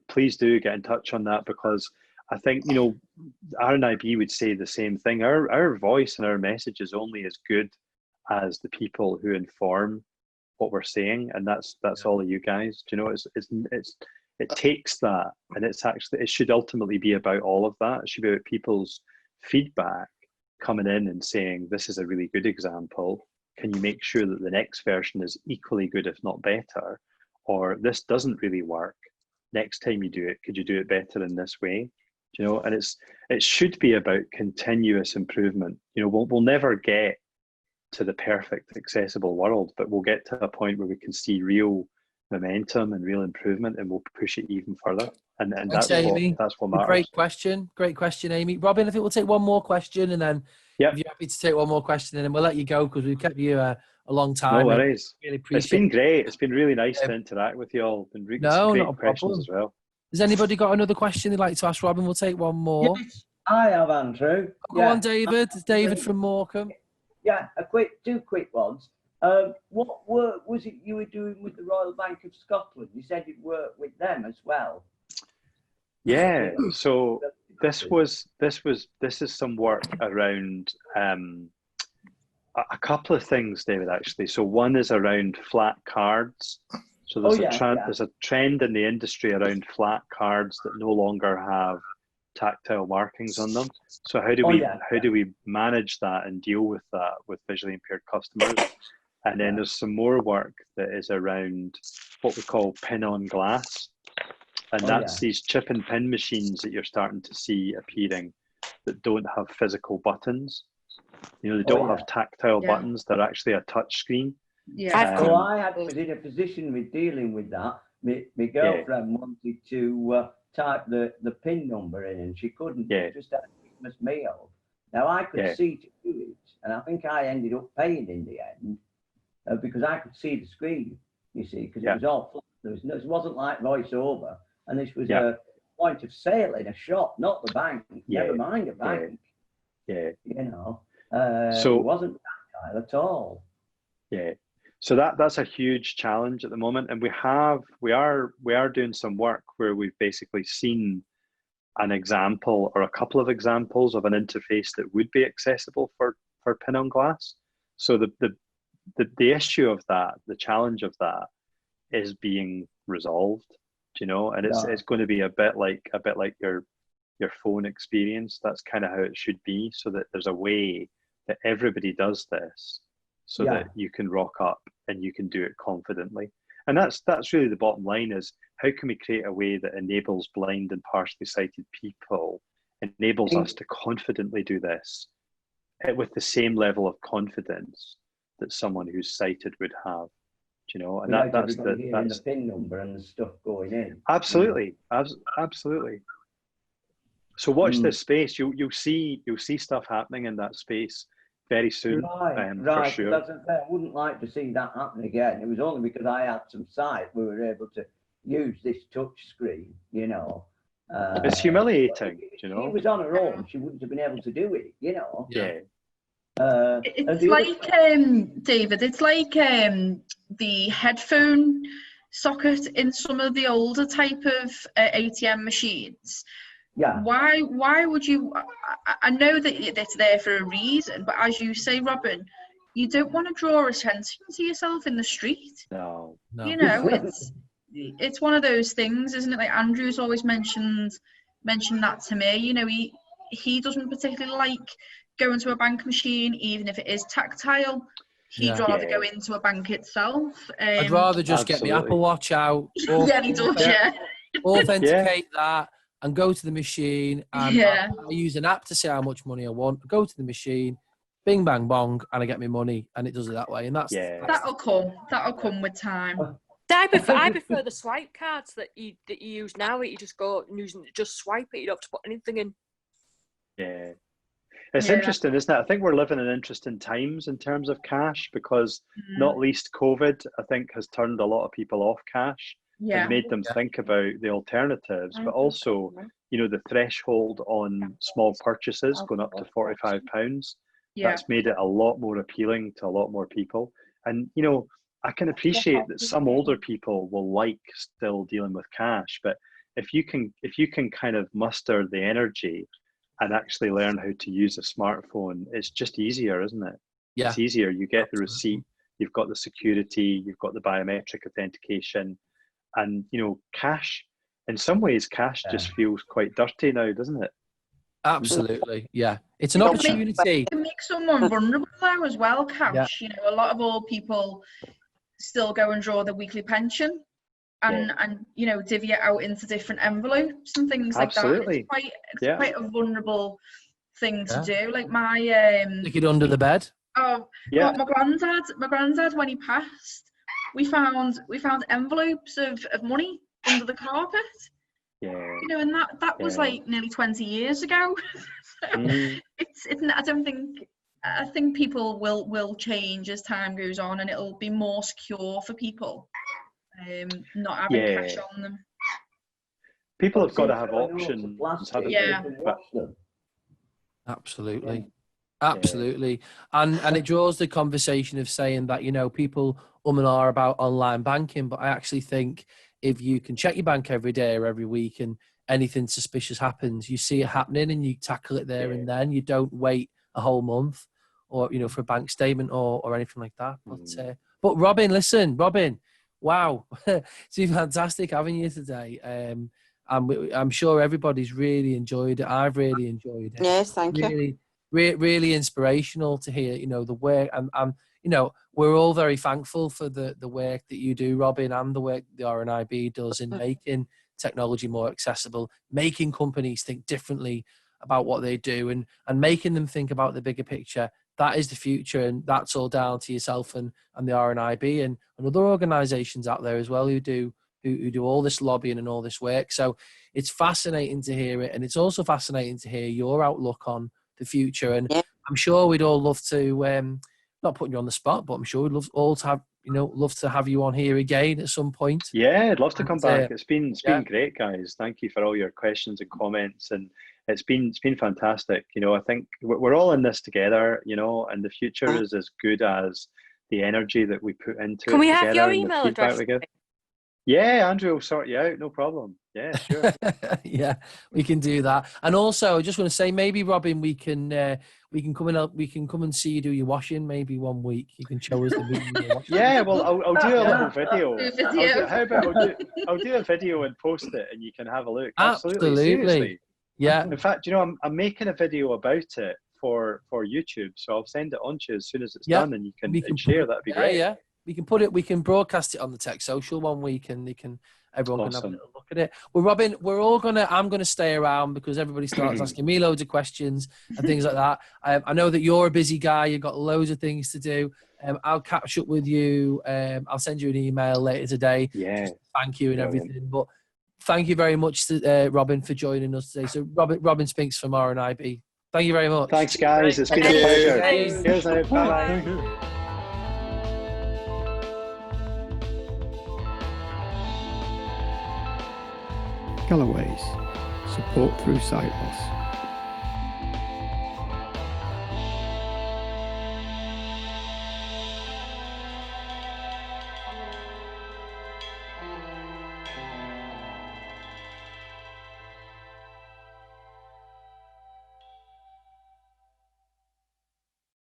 please do get in touch on that, because I think, you know, RNIB would say the same thing. Our voice and our message is only as good as the people who inform what we're saying, and that's all of you guys. Do you know, it takes that, and it should ultimately be about all of that. It should be about people's feedback coming in and saying, this is a really good example. Can you make sure that the next version is equally good, if not better? Or this doesn't really work. Next time you do it, could you do it better in this way? Do you know? And it should be about continuous improvement. You know, we'll never get to the perfect accessible world, but we'll get to a point where we can see real momentum and real improvement, and we'll push it even further. And Thanks, that's what matters. Great question, Amy. Robin, I think we'll take one more question, and then if you're happy to take one more question, and then we'll let you go, because we've kept you a long time. No worries. Really appreciate it's been great. It's been really nice to interact with you all. Been great questions as well. Has anybody got another question they'd like to ask Robin? We'll take one more. Yes, I have, Andrew. Go on, David. It's David from Morecambe. Yeah, two quick ones. What work was it you were doing with the Royal Bank of Scotland? You said you'd work with them as well. Yeah. So this is some work around a couple of things, David, actually. So one is around flat cards. So there's a trend in the industry around flat cards that no longer have tactile markings on them. So how do we manage that and deal with that with visually impaired customers? And then there's some more work that is around what we call pin on glass. And that's these chip and pin machines that you're starting to see appearing that don't have physical buttons. You know, they don't have tactile buttons. They're actually a touch screen. Yeah. So I was in a position with dealing with that. My girlfriend wanted to type the PIN number in, and she couldn't. Just at Christmas meal. Now I could see to do it, and I think I ended up paying in the end because I could see the screen. You see, because it was all flat. It wasn't like voiceover, and this was a point of sale in a shop, not the bank. Never mind a bank. You know, so it wasn't tactile at all. Yeah. So that's a huge challenge at the moment, and we are doing some work where we've basically seen an example or a couple of examples of an interface that would be accessible for pin on glass. So the issue of that, the challenge of that, is being resolved. You know, and it's going to be a bit like your phone experience. That's kind of how it should be, so that there's a way that everybody does this, so that you can rock up and you can do it confidently. And that's really the bottom line, is how can we create a way that enables blind and partially sighted people, enables us to confidently do this with the same level of confidence that someone who's sighted would have. You know, and that's the PIN number and the stuff going in. Absolutely, absolutely. So watch this space. You'll see stuff happening in that space very soon. For sure. I wouldn't like to see that happen again. It was only because I had some sight we were able to use this touch screen. You know, it's humiliating. You know, if she was on her own, she wouldn't have been able to do it. You know. Yeah. It's like David. It's like the headphone socket in some of the older type of ATM machines. Yeah. Why would you? I know that it's there for a reason, but as you say, Robin, you don't want to draw attention to yourself in the street. No. You know, it's one of those things, isn't it? Like Andrew's always mentioned that to me. You know, he doesn't particularly like going to a bank machine, even if it is tactile. He'd rather go into a bank itself. I'd rather just get the Apple Watch out. Yeah, he does. Authenticate that and go to the machine. And I use an app to say how much money I want. Go to the machine, bing, bang, bong, and I get my money, and it does it that way. And that'll come with time. I prefer the swipe cards that you use now. That you just go and just swipe it. You don't have to put anything in. Yeah. It's interesting, isn't it? I think we're living in interesting times in terms of cash because not least COVID, I think, has turned a lot of people off cash and made them think about the alternatives, but also, the threshold on small purchases going up to £45. That's made it a lot more appealing to a lot more people. And, I can appreciate that some older people will like still dealing with cash, but if you can kind of muster the energy and actually learn how to use a smartphone, it's just easier, isn't it? Yeah. It's easier. You get the receipt, you've got the security, you've got the biometric authentication, and cash. In some ways, cash just feels quite dirty now, doesn't it? Absolutely, yeah. It's an opportunity. It can make someone vulnerable though as well. Cash. A lot of old people still go and draw their weekly pension. And divvy it out into different envelopes and things like that. It's quite a vulnerable thing to do. Like my stick it under the bed. Oh yeah. My granddad when he passed, we found envelopes of money under the carpet. Yeah. And that was like nearly 20 years ago. It's I think people will change as time goes on, and it'll be more secure for people. Not having cash on them. People have got to have options, haven't they? Absolutely. And it draws the conversation of saying that, people and ah about online banking, but I actually think if you can check your bank every day or every week and anything suspicious happens, you see it happening and you tackle it there and then. You don't wait a whole month or, for a bank statement or anything like that. But Robin, wow, it's been fantastic having you today. I'm sure everybody's really enjoyed it. I've really enjoyed it. Yes, thank you. Really inspirational to hear, the work. And we're all very thankful for the work that you do, Robin, and the work the RNIB does in making technology more accessible, making companies think differently about what they do and making them think about the bigger picture. That is the future, and that's all down to yourself and the RNIB and other organisations out there as well who do all this lobbying and all this work. So it's fascinating to hear it, and it's also fascinating to hear your outlook on the future. And I'm sure we'd all love to, not putting you on the spot, but I'm sure we'd love to have you on here again at some point. Yeah, I'd love to come back. It's been great, guys. Thank you for all your questions and comments, and it's been fantastic. I think we're all in this together, and the future is as good as the energy that we put into it. Can we have your email address? Yeah, Andrew will sort you out, no problem. Yeah, sure. Yeah, we can do that. And also, I just want to say, maybe Robin, we can come and see you do your washing. Maybe one week you can show us the video. Yeah, well, I'll do a little video. How about I'll do a video and post it, and you can have a look. Absolutely. Seriously. Yeah. In fact, I'm making a video about it for YouTube, so I'll send it on to you as soon as it's done, and you can share. That'd be great. Yeah. We can broadcast it on the Tech Social one week, and everyone can have a little look at it. Well, Robin, I'm gonna stay around because everybody starts asking me loads of questions and things like that. I know that you're a busy guy. You've got loads of things to do. I'll catch up with you. I'll send you an email later today. Yeah. Thank you and everything. But thank you very much, to, Robin, for joining us today. So Robin Spinks from RNIB. Thank you very much. Thanks, guys. It's been a pleasure. Cheers now. Bye. Galloway's, support through sight loss.